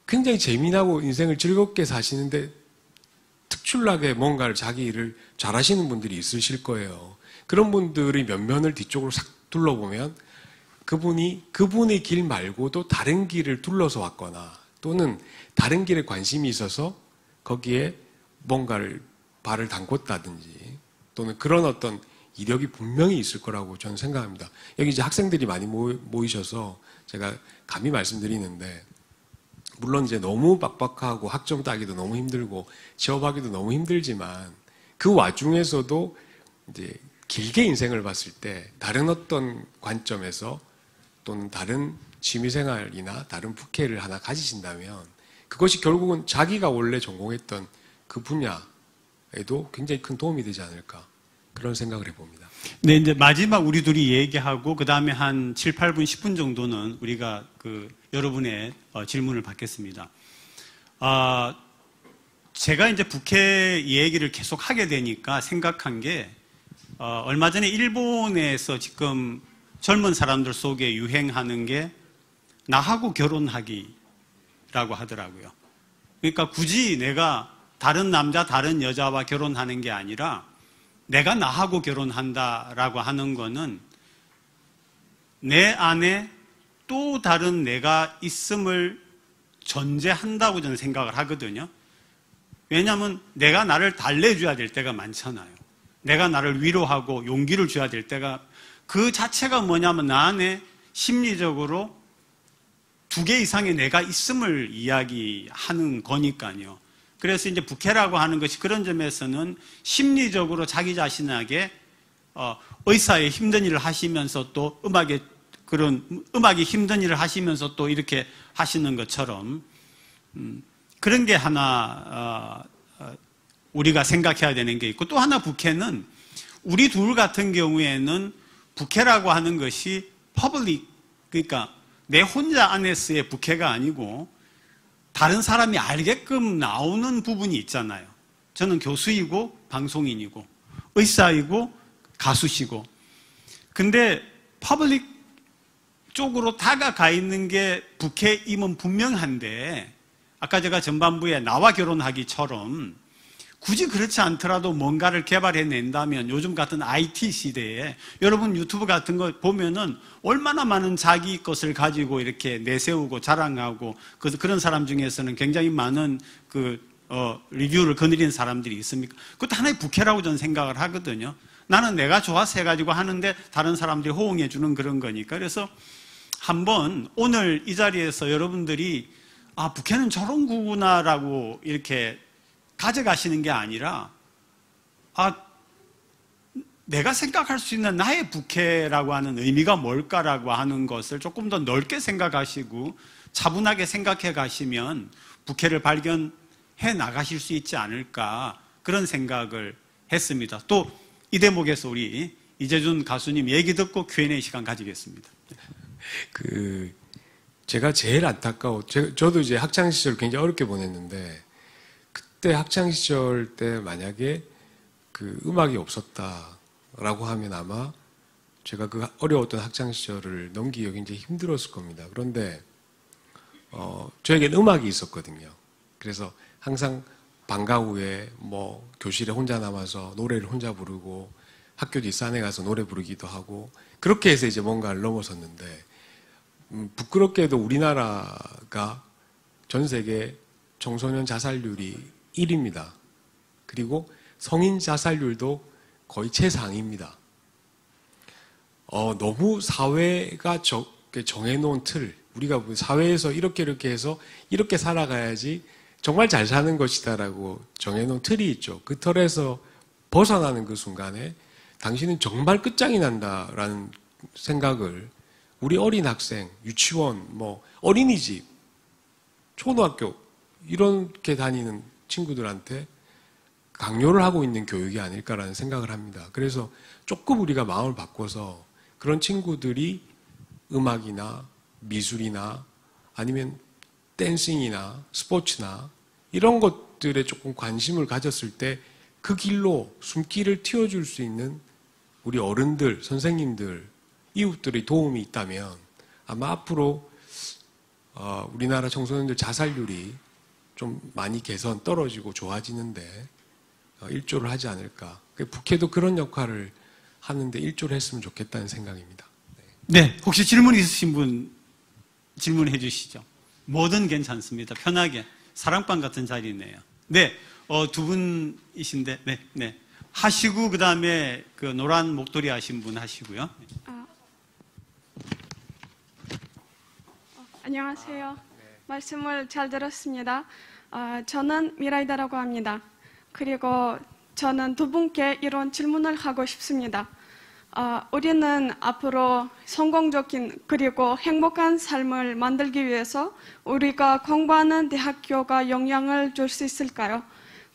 굉장히 재미나고 인생을 즐겁게 사시는데 특출나게 뭔가를 자기 일을 잘하시는 분들이 있으실 거예요. 그런 분들의 면면을 뒤쪽으로 싹 둘러보면 그분의 길 말고도 다른 길을 둘러서 왔거나 또는 다른 길에 관심이 있어서 거기에 뭔가를 발을 담궜다든지 또는 그런 어떤 이력이 분명히 있을 거라고 저는 생각합니다. 여기 이제 학생들이 많이 모이셔서 제가 감히 말씀드리는데 물론 이제 너무 빡빡하고 학점 따기도 너무 힘들고 취업하기도 너무 힘들지만 그 와중에서도 이제 길게 인생을 봤을 때 다른 어떤 관점에서 또는 다른 취미생활이나 다른 부캐를 하나 가지신다면 그것이 결국은 자기가 원래 전공했던 그 분야에도 굉장히 큰 도움이 되지 않을까 그런 생각을 해봅니다. 네, 이제 마지막 우리 둘이 얘기하고 그 다음에 한 7, 8분, 10분 정도는 우리가 여러분의 질문을 받겠습니다. 제가 이제 부캐 얘기를 계속 하게 되니까 생각한 게 얼마 전에 일본에서 지금 젊은 사람들 속에 유행하는 게 나하고 결혼하기라고 하더라고요. 그러니까 굳이 내가 다른 남자, 다른 여자와 결혼하는 게 아니라 내가 나하고 결혼한다라고 하는 거는 내 안에 또 다른 내가 있음을 전제한다고 저는 생각을 하거든요. 왜냐하면 내가 나를 달래줘야 될 때가 많잖아요. 내가 나를 위로하고 용기를 줘야 될 때가 그 자체가 뭐냐면 나 안에 심리적으로 2개 이상의 내가 있음을 이야기하는 거니까요. 그래서 이제 부캐라고 하는 것이 그런 점에서는 심리적으로 자기 자신에게 의사의 힘든 일을 하시면서 또 음악이 힘든 일을 하시면서 또 이렇게 하시는 것처럼 그런 게 하나 우리가 생각해야 되는 게 있고 또 하나 부캐는 우리 둘 같은 경우에는 부캐라고 하는 것이 퍼블릭 그러니까 내 혼자 안에서의 부캐가 아니고 다른 사람이 알게끔 나오는 부분이 있잖아요. 저는 교수이고 방송인이고 의사이고 가수시고 근데 퍼블릭 쪽으로 다가가 있는 게 부캐임은 분명한데 아까 제가 전반부에 나와 결혼하기처럼 굳이 그렇지 않더라도 뭔가를 개발해낸다면 요즘 같은 IT 시대에 여러분 유튜브 같은 거 보면은 얼마나 많은 자기 것을 가지고 이렇게 내세우고 자랑하고 그런 사람 중에서는 굉장히 많은 리뷰를 거느리는 사람들이 있습니까? 그것도 하나의 부캐라고 저는 생각을 하거든요. 나는 내가 좋아서 해가지고 하는데 다른 사람들이 호응해주는 그런 거니까. 그래서 한번 오늘 이 자리에서 여러분들이 부캐는 저런 구구나라고 이렇게 가져가시는 게 아니라 내가 생각할 수 있는 나의 부캐라고 하는 의미가 뭘까라고 하는 것을 조금 더 넓게 생각하시고 차분하게 생각해 가시면 부캐를 발견해 나가실 수 있지 않을까 그런 생각을 했습니다. 또 이 대목에서 우리 이재준 가수님 얘기 듣고 Q&A 시간 가지겠습니다. 제가 제일 저도 이제 학창시절 굉장히 어렵게 보냈는데, 그때 학창시절 때 만약에 음악이 없었다라고 하면 아마 제가 그 어려웠던 학창시절을 넘기기가 굉장히 힘들었을 겁니다. 그런데, 저에게는 음악이 있었거든요. 그래서 항상 방과 후에 교실에 혼자 남아서 노래를 혼자 부르고 학교 뒷산에 가서 노래 부르기도 하고 그렇게 해서 이제 뭔가를 넘어섰는데, 부끄럽게도 우리나라가 전 세계 청소년 자살률이 1위입니다. 그리고 성인 자살률도 거의 최상위입니다. 너무 사회가 정해놓은 틀, 우리가 사회에서 이렇게 해서 이렇게 살아가야지 정말 잘 사는 것이다라고 정해놓은 틀이 있죠. 그 틀에서 벗어나는 그 순간에 당신은 정말 끝장이 난다라는 생각을 우리 어린 학생, 유치원, 어린이집, 초등학교 이렇게 다니는 친구들한테 강요를 하고 있는 교육이 아닐까라는 생각을 합니다. 그래서 조금 우리가 마음을 바꿔서 그런 친구들이 음악이나 미술이나 아니면 댄싱이나 스포츠나 이런 것들에 조금 관심을 가졌을 때 그 길로 숨길을 틔워줄 수 있는 우리 어른들, 선생님들, 이웃들의 도움이 있다면 아마 앞으로 우리나라 청소년들 자살률이 좀 많이 떨어지고 좋아지는데 일조를 하지 않을까. 부캐도 그런 역할을 하는데 일조를 했으면 좋겠다는 생각입니다. 네, 혹시 질문 있으신 분 질문해 주시죠. 뭐든 괜찮습니다. 편하게. 사랑방 같은 자리네요. 네, 두 분이신데, 네. 하시고, 그 다음에 노란 목도리 하신 분 하시고요. 안녕하세요. 말씀을 잘 들었습니다. 저는 미라이다라고 합니다. 그리고 저는 두 분께 이런 질문을 하고 싶습니다. 우리는 앞으로 성공적인 그리고 행복한 삶을 만들기 위해서 우리가 공부하는 대학교가 영향을 줄 수 있을까요?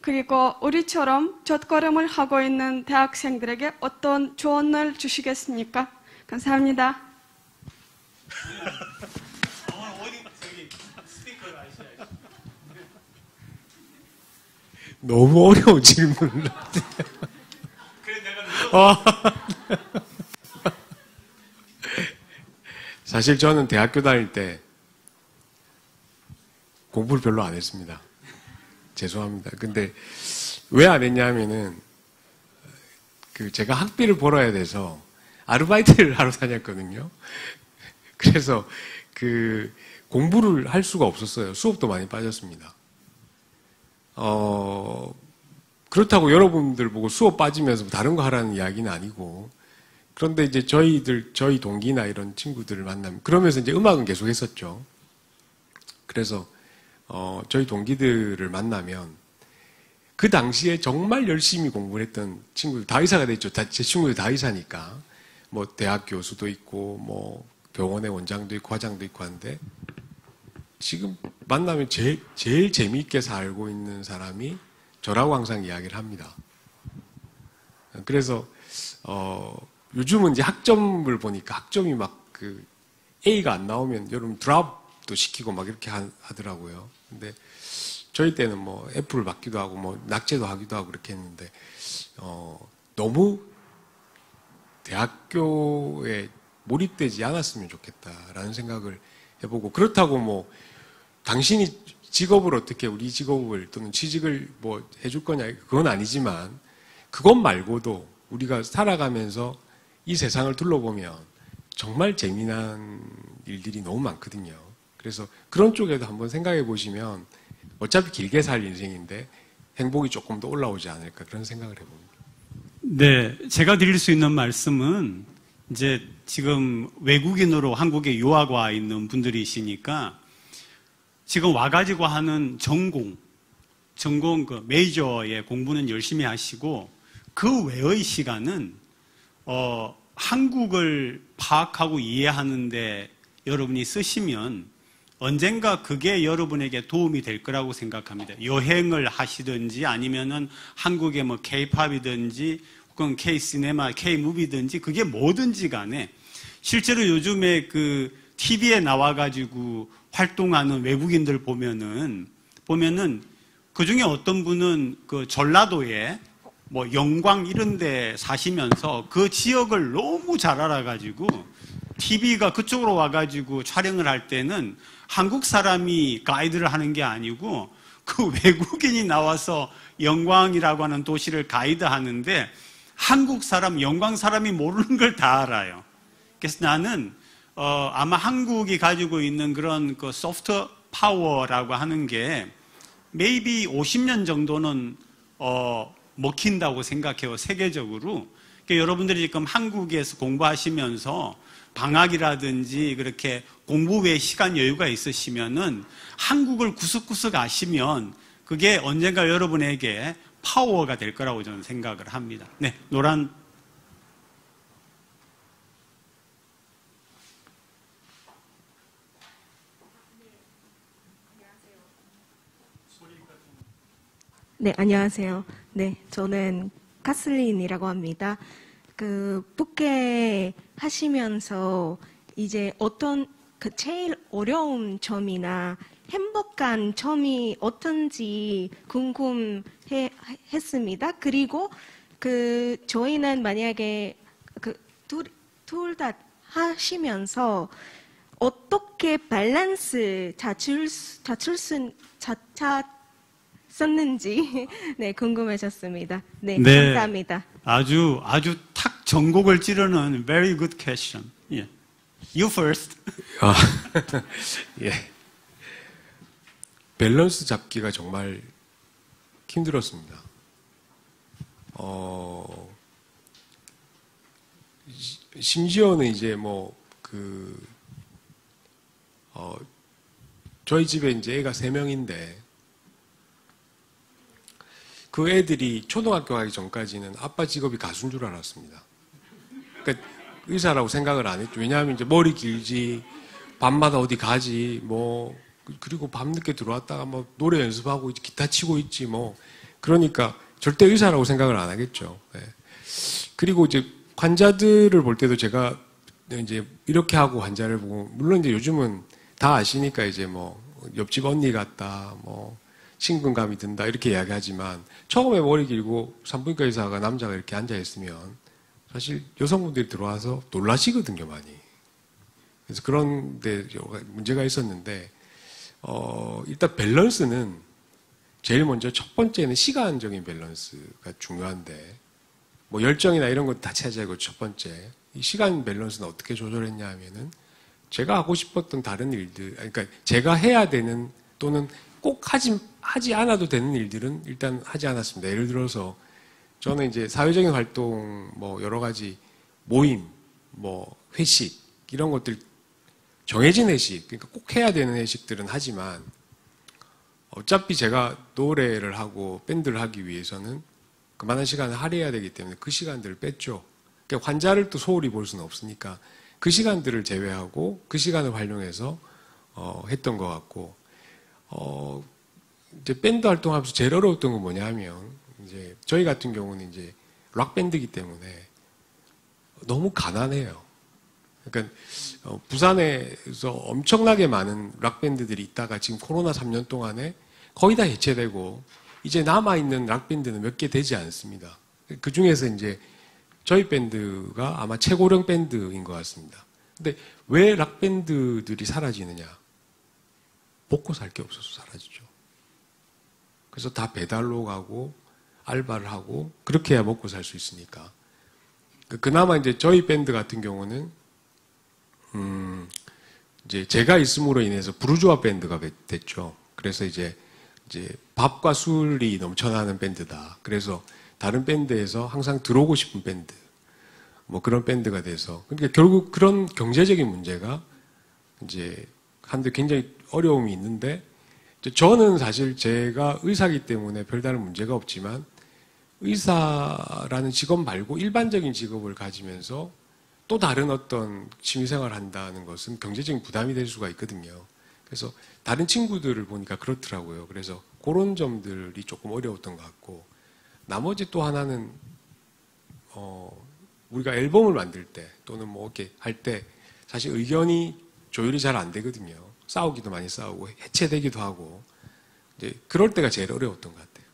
그리고 우리처럼 첫걸음을 하고 있는 대학생들에게 어떤 조언을 주시겠습니까? 감사합니다. 너무 어려운 질문을 사실 저는 대학교 다닐 때 공부를 별로 안 했습니다. 죄송합니다. 근데 왜 안 했냐면은 제가 학비를 벌어야 돼서 아르바이트를 하러 다녔거든요. 그래서 공부를 할 수가 없었어요. 수업도 많이 빠졌습니다. 그렇다고 여러분들 보고 수업 빠지면서 다른 거 하라는 이야기는 아니고, 그런데 이제 저희 동기나 이런 친구들을 만나면, 그러면서 이제 음악은 계속 했었죠. 그래서, 저희 동기들을 만나면, 그 당시에 정말 열심히 공부를 했던 친구들, 다 의사가 됐죠. 제 친구들 다 의사니까. 대학 교수도 있고, 병원의 원장도 있고, 과장도 있고 한데, 지금 만나면 제일 재미있게 살고 있는 사람이 저라고 항상 이야기를 합니다. 그래서, 요즘은 이제 학점을 보니까 학점이 A가 안 나오면 여러분 드랍도 시키고 이렇게 하더라고요. 근데 저희 때는 F를 받기도 하고 낙제도 하기도 하고 그렇게 했는데, 너무 대학교에 몰입되지 않았으면 좋겠다라는 생각을 해보고, 그렇다고 당신이 직업을 어떻게 우리 직업을 또는 취직을 뭐 해줄 거냐 그건 아니지만 그것 말고도 우리가 살아가면서 이 세상을 둘러보면 정말 재미난 일들이 너무 많거든요. 그래서 그런 쪽에도 한번 생각해 보시면 어차피 길게 살 인생인데 행복이 조금 더 올라오지 않을까 그런 생각을 해봅니다. 네, 제가 드릴 수 있는 말씀은 이제 지금 외국인으로 한국에 유학 와 있는 분들이시니까 지금 와가지고 하는 전공 그 메이저의 공부는 열심히 하시고 그 외의 시간은 한국을 파악하고 이해하는데 여러분이 쓰시면 언젠가 그게 여러분에게 도움이 될 거라고 생각합니다. 여행을 하시든지 아니면은 한국의 뭐 K-팝이든지 혹은 K-시네마, K-무비든지 그게 뭐든지 간에 실제로 요즘에 그 TV에 나와가지고 활동하는 외국인들 보면은 그 중에 어떤 분은 그 전라도에 뭐 영광 이런 데 사시면서 그 지역을 너무 잘 알아가지고 TV가 그쪽으로 와가지고 촬영을 할 때는 한국 사람이 가이드를 하는 게 아니고 그 외국인이 나와서 영광이라고 하는 도시를 가이드 하는데 한국 사람, 영광 사람이 모르는 걸 다 알아요. 그래서 나는 아마 한국이 가지고 있는 그런 그 소프트 파워라고 하는 게 maybe 50년 정도는 먹힌다고 생각해요. 세계적으로. 그러니까 여러분들이 지금 한국에서 공부하시면서 방학이라든지 그렇게 공부 외에 시간 여유가 있으시면은 한국을 구석구석 아시면 그게 언젠가 여러분에게 파워가 될 거라고 저는 생각을 합니다. 네, 노란. 네, 안녕하세요. 네, 저는 카슬린이라고 합니다. 북에 하시면서 이제 어떤 제일 어려운 점이나 행복한 점이 어떤지 궁금했습니다. 그리고 저희는 만약에 둘 다 하시면서 어떻게 밸런스 썼는지 네, 궁금하셨습니다. 네, 네, 감사합니다. 아주 탁 전곡을 찌르는 very good question. 예. You first. 예. 밸런스 잡기가 정말 힘들었습니다. 심지어는 이제 저희 집에 이제 애가 3명인데 그 애들이 초등학교 가기 전까지는 아빠 직업이 가수인 줄 알았습니다. 그러니까 의사라고 생각을 안 했죠. 왜냐하면 이제 머리 길지, 밤마다 어디 가지, 그리고 밤늦게 들어왔다가 노래 연습하고 기타 치고 있지, 그러니까 절대 의사라고 생각을 안 하겠죠. 네. 그리고 이제 환자들을 볼 때도 제가 이제 이렇게 하고 환자를 보고, 물론 이제 요즘은 다 아시니까 이제 옆집 언니 같다, 심근감이 든다 이렇게 이야기하지만 처음에 머리 길고 산부인과 의사가 남자가 이렇게 앉아있으면 사실 여성분들이 들어와서 놀라시거든요, 많이. 그래서 그런 데 문제가 있었는데 일단 밸런스는 제일 먼저 첫 번째는 시간적인 밸런스가 중요한데 열정이나 이런 것 다 차지하고 첫 번째 이 시간 밸런스는 어떻게 조절했냐 하면은 제가 하고 싶었던 다른 일들, 그러니까 제가 해야 되는 또는 꼭 하지 않아도 되는 일들은 일단 하지 않았습니다. 예를 들어서 저는 이제 사회적인 활동, 여러 가지 모임, 회식 이런 것들 정해진 회식, 그러니까 꼭 해야 되는 회식들은 하지만 어차피 제가 노래를 하고 밴드를 하기 위해서는 그만한 시간을 할애해야 되기 때문에 그 시간들을 뺐죠. 그러니까 환자를 또 소홀히 볼 수는 없으니까 그 시간들을 제외하고 그 시간을 활용해서 했던 것 같고 이제 밴드 활동하면서 제일 어려웠던 건 뭐냐면 이제 저희 같은 경우는 이제 락 밴드이기 때문에 너무 가난해요. 그러니까 부산에서 엄청나게 많은 락 밴드들이 있다가 지금 코로나 3년 동안에 거의 다 해체되고 이제 남아 있는 락 밴드는 몇 개 되지 않습니다. 그 중에서 이제 저희 밴드가 아마 최고령 밴드인 것 같습니다. 근데 왜 락 밴드들이 사라지느냐? 먹고 살 게 없어서 사라지죠. 그래서 다 배달로 가고 알바를 하고 그렇게 해야 먹고 살 수 있으니까. 그나마 이제 저희 밴드 같은 경우는 이제 제가 있음으로 인해서 부르주아 밴드가 됐죠. 그래서 이제 밥과 술이 넘쳐나는 밴드다. 그래서 다른 밴드에서 항상 들어오고 싶은 밴드, 뭐 그런 밴드가 돼서. 그러니까 결국 그런 경제적인 문제가 이제 한데 굉장히 어려움이 있는데, 저는 사실 제가 의사이기 때문에 별다른 문제가 없지만, 의사라는 직업 말고 일반적인 직업을 가지면서 또 다른 어떤 취미생활을 한다는 것은 경제적인 부담이 될 수가 있거든요. 그래서 다른 친구들을 보니까 그렇더라고요. 그래서 그런 점들이 조금 어려웠던 것 같고, 나머지 또 하나는 우리가 앨범을 만들 때 또는 뭐 이렇게 할 때 사실 의견이 조율이 잘 안 되거든요. 싸우기도 많이 싸우고 해체되기도 하고, 이제 그럴 때가 제일 어려웠던 것 같아요.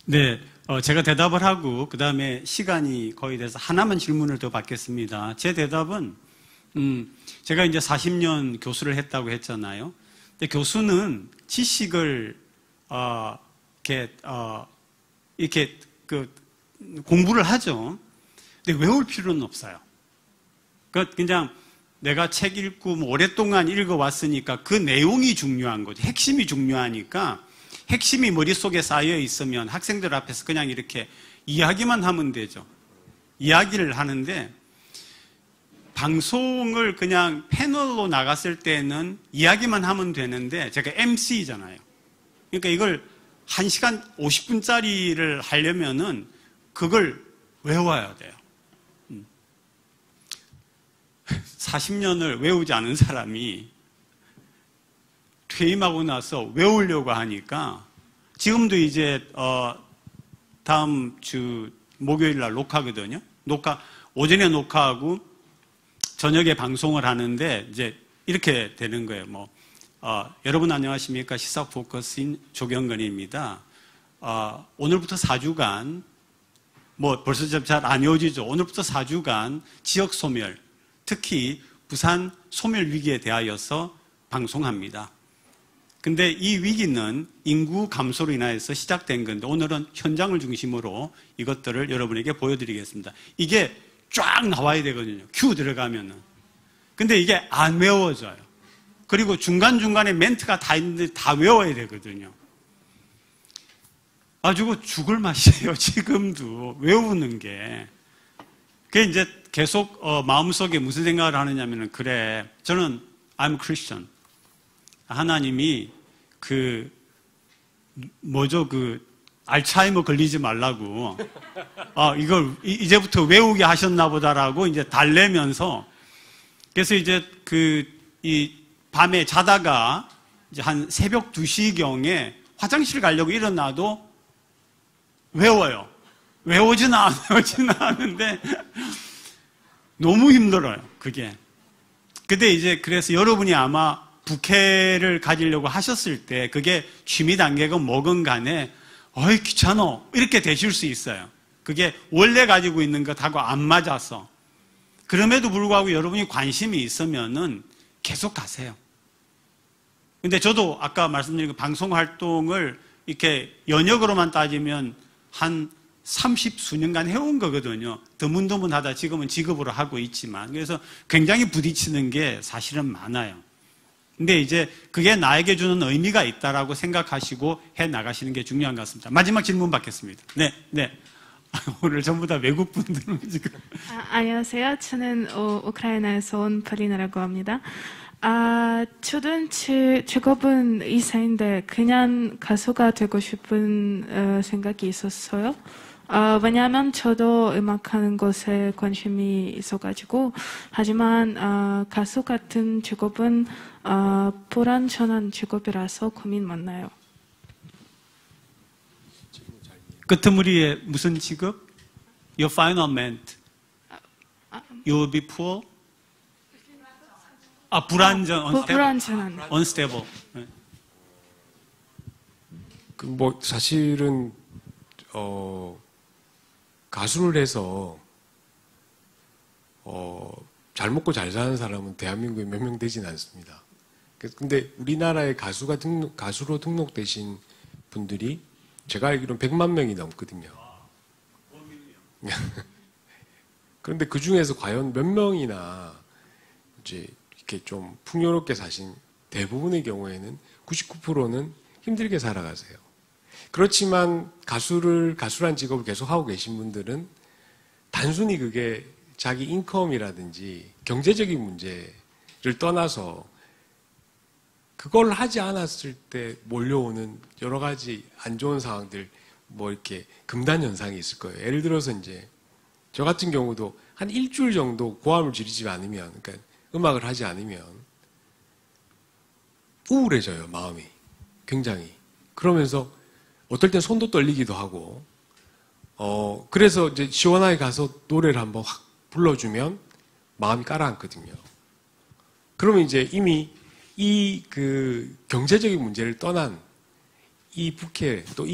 네, 제가 대답을 하고 그 다음에 시간이 거의 돼서 하나만 질문을 더 받겠습니다. 제 대답은 제가 이제 40년 교수를 했다고 했잖아요. 근데 교수는 지식을 이렇게 공부를 하죠. 근데 외울 필요는 없어요. 그냥 내가 책 읽고 뭐 오랫동안 읽어왔으니까 그 내용이 중요한 거죠. 핵심이 중요하니까 핵심이 머릿속에 쌓여 있으면 학생들 앞에서 그냥 이렇게 이야기만 하면 되죠. 이야기를 하는데 방송을 그냥 패널로 나갔을 때는 이야기만 하면 되는데 제가 MC잖아요. 그러니까 이걸 1시간 50분짜리를 하려면은 그걸 외워야 돼요. 40년을 외우지 않은 사람이 퇴임하고 나서 외우려고 하니까 지금도 이제 다음 주 목요일 날 녹화거든요. 오전에 녹화하고 저녁에 방송을 하는데 이제 이렇게 되는 거예요. 여러분 안녕하십니까? 시사 포커스인 조경건입니다. 오늘부터 4주간 벌써 잘 안 이어지죠. 오늘부터 4주간 지역 소멸, 특히 부산 소멸 위기에 대하여서 방송합니다. 근데 이 위기는 인구 감소로 인하여서 시작된 건데 오늘은 현장을 중심으로 이것들을 여러분에게 보여드리겠습니다. 이게 쫙 나와야 되거든요. 큐 들어가면은. 근데 이게 안 외워져요. 그리고 중간중간에 멘트가 다 있는데 다 외워야 되거든요. 아주 죽을 맛이에요. 지금도 외우는 게. 그게 이제 계속 마음속에 무슨 생각을 하느냐면은 그래. 저는 I'm Christian. 하나님이 알츠하이머 걸리지 말라고 이걸 이제부터 외우게 하셨나 보다라고 이제 달래면서 그래서 이제 이 밤에 자다가 이제 한 새벽 2시경에 화장실 가려고 일어나도 외워요. 외우지는 않는데 너무 힘들어요. 그게. 근데 이제 그래서 여러분이 아마 부캐를 가지려고 하셨을 때 그게 취미 단계건 뭐건 간에 어이 귀찮어 이렇게 되실 수 있어요. 그게 원래 가지고 있는 것하고 안 맞아서. 그럼에도 불구하고 여러분이 관심이 있으면은 계속 가세요. 근데 저도 아까 말씀드린 그 방송 활동을 이렇게 연역으로만 따지면 한 30수년간 해온 거거든요. 드문드문하다 지금은 직업으로 하고 있지만. 그래서 굉장히 부딪히는 게 사실은 많아요. 근데 이제 그게 나에게 주는 의미가 있다라고 생각하시고 해 나가시는 게 중요한 것 같습니다. 마지막 질문 받겠습니다. 네. 오늘 전부 다 외국 분들은 지금. 안녕하세요. 저는 우크라이나에서 온 팔리나라고 합니다. 저도 직업은 의사인데 그냥 가수가 되고 싶은 생각이 있었어요. 왜냐하면 저도 음악하는 것에 관심이 있어가지고. 하지만 가수 같은 직업은 불안전한 직업이라서 고민 많나요? 끄트머리에 무슨 직업? Your final meant you will be poor? 불안전한. unstable. 사실은 가수를 해서 잘 먹고 잘 사는 사람은 대한민국에 몇 명 되진 않습니다. 근데 우리나라에 가수로 등록되신 분들이 제가 알기로는 100만 명이 넘거든요. 그런데 그 중에서 과연 몇 명이나 이제 이렇게 좀 풍요롭게 사신 대부분의 경우에는 99%는 힘들게 살아가세요. 그렇지만 가수란 직업을 계속 하고 계신 분들은 단순히 그게 자기 인컴이라든지 경제적인 문제를 떠나서 그걸 하지 않았을 때 몰려오는 여러 가지 안 좋은 상황들, 뭐 이렇게 금단 현상이 있을 거예요. 예를 들어서 이제 저 같은 경우도 한 일주일 정도 고함을 지르지 않으면, 그러니까 음악을 하지 않으면 우울해져요, 마음이. 굉장히. 그러면서 어떨 땐 손도 떨리기도 하고, 그래서 이제 시원하게 가서 노래를 한번 확 불러주면 마음이 가라앉거든요. 그러면 이제 이미 이 그 경제적인 문제를 떠난 이 부캐, 또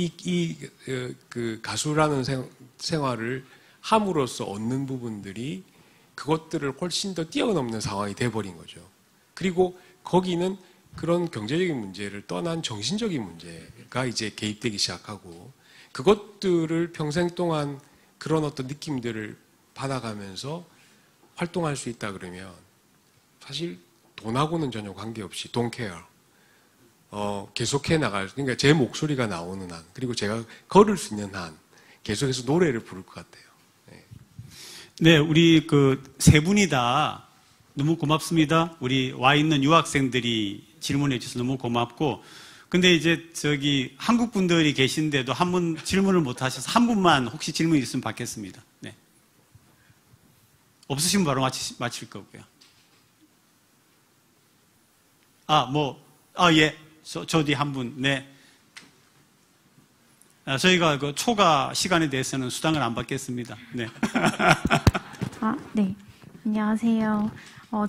그 가수라는 생활을 함으로써 얻는 부분들이 그것들을 훨씬 더 뛰어넘는 상황이 돼버린 거죠. 그리고 거기는 그런 경제적인 문제를 떠난 정신적인 문제가 이제 개입되기 시작하고, 그것들을 평생 동안 그런 어떤 느낌들을 받아가면서 활동할 수 있다 그러면 사실 돈하고는 전혀 관계없이 don't care. 계속해 나갈, 그러니까 제 목소리가 나오는 한, 그리고 제가 걸을 수 있는 한 계속해서 노래를 부를 것 같아요. 네, 우리 그 세 분이 다 너무 고맙습니다. 우리 와 있는 유학생들이 질문해 주셔서 너무 고맙고, 근데 이제 저기 한국 분들이 계신데도 한 분 질문을 못 하셔서 한 분만 혹시 질문 있으면 받겠습니다. 네. 없으시면 바로 마칠 거고요. 예. 저 뒤 한 분, 네. 저희가 그 초과 시간에 대해서는 수당을 안 받겠습니다. 네. 네. 안녕하세요.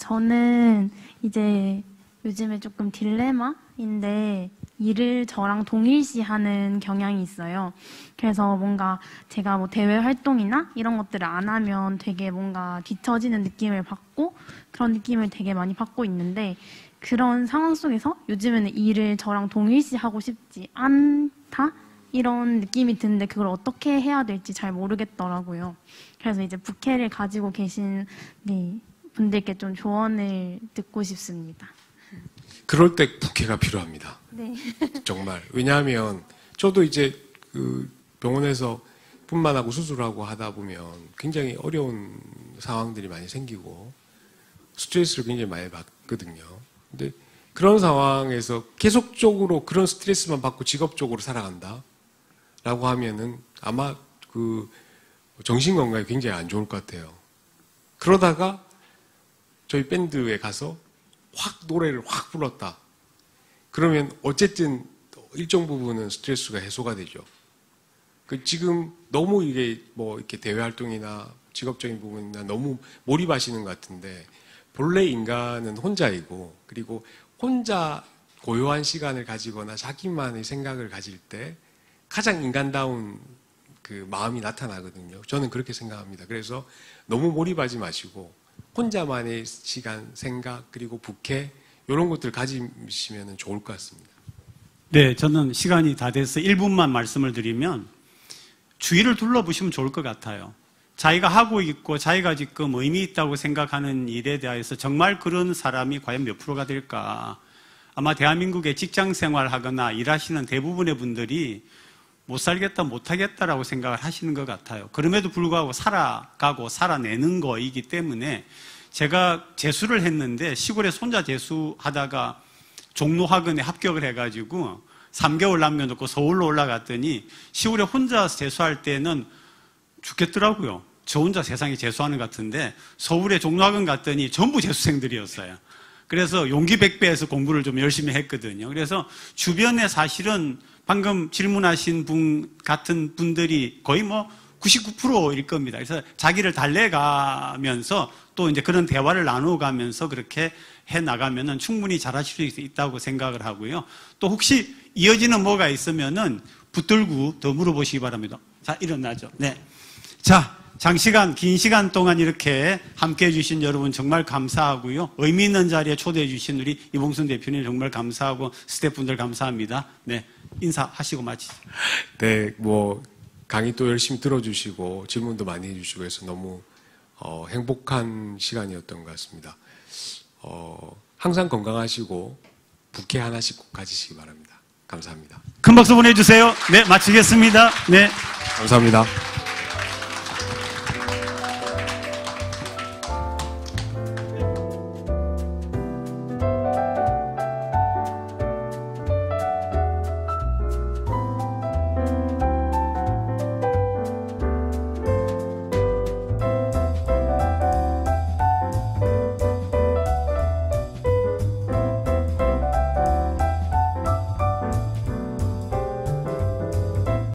저는 이제 요즘에 조금 딜레마인데 일을 저랑 동일시하는 경향이 있어요. 그래서 뭔가 제가 뭐 대외 활동이나 이런 것들을 안 하면 되게 뭔가 뒤처지는 느낌을 받고 그런 느낌을 되게 많이 받고 있는데, 그런 상황 속에서 요즘에는 일을 저랑 동일시하고 싶지 않다? 이런 느낌이 드는데 그걸 어떻게 해야 될지 잘 모르겠더라고요. 그래서 이제 부캐를 가지고 계신 분들께 좀 조언을 듣고 싶습니다. 그럴 때 부캐가 필요합니다. 네. 정말. 왜냐하면 저도 이제 그 병원에서 분만하고 수술하고 하다 보면 굉장히 어려운 상황들이 많이 생기고 스트레스를 굉장히 많이 받거든요. 근데 그런 상황에서 계속적으로 그런 스트레스만 받고 직업적으로 살아간다 라고 하면은 아마 그 정신 건강에 굉장히 안 좋을 것 같아요. 그러다가 저희 밴드에 가서 확 노래를 확 불렀다. 그러면 어쨌든 일정 부분은 스트레스가 해소가 되죠. 지금 너무 이게 뭐 이렇게 대외 활동이나 직업적인 부분이나 너무 몰입하시는 것 같은데, 본래 인간은 혼자이고, 그리고 혼자 고요한 시간을 가지거나 자기만의 생각을 가질 때 가장 인간다운 그 마음이 나타나거든요. 저는 그렇게 생각합니다. 그래서 너무 몰입하지 마시고 혼자만의 시간, 생각, 그리고 부캐 이런 것들 가지시면 좋을 것 같습니다. 네, 저는 시간이 다 돼서 1분만 말씀을 드리면 주위를 둘러보시면 좋을 것 같아요. 자기가 하고 있고 자기가 지금 의미 있다고 생각하는 일에 대해서 정말 그런 사람이 과연 몇 프로가 될까? 아마 대한민국에 직장 생활하거나 일하시는 대부분의 분들이 못 살겠다, 못 하겠다라고 생각을 하시는 것 같아요. 그럼에도 불구하고 살아가고 살아내는 거이기 때문에, 제가 재수를 했는데 시골에서 혼자 재수하다가 종로학원에 합격을 해가지고 3개월 남겨놓고 서울로 올라갔더니 시골에 혼자 재수할 때는 죽겠더라고요. 저 혼자 세상에 재수하는 것 같은데 서울에 종로학원 갔더니 전부 재수생들이었어요. 그래서 용기 백배해서 공부를 좀 열심히 했거든요. 그래서 주변에 사실은 방금 질문하신 분 같은 분들이 거의 뭐 99%일 겁니다. 그래서 자기를 달래가면서 또 이제 그런 대화를 나누어가면서 그렇게 해 나가면은 충분히 잘하실 수 있다고 생각을 하고요. 또 혹시 이어지는 뭐가 있으면은 붙들고 더 물어보시기 바랍니다. 자, 일어나죠. 네. 자, 장시간, 긴 시간 동안 이렇게 함께 해주신 여러분 정말 감사하고요. 의미 있는 자리에 초대해 주신 우리 이봉순 대표님 정말 감사하고 스태프분들 감사합니다. 네, 인사하시고 마치죠. 네, 뭐 강의 또 열심히 들어주시고 질문도 많이 해주시고 해서 너무 행복한 시간이었던 것 같습니다. 항상 건강하시고 부케 하나씩 꼭 가지시기 바랍니다. 감사합니다. 큰 박수 보내주세요. 네, 마치겠습니다. 네. 감사합니다.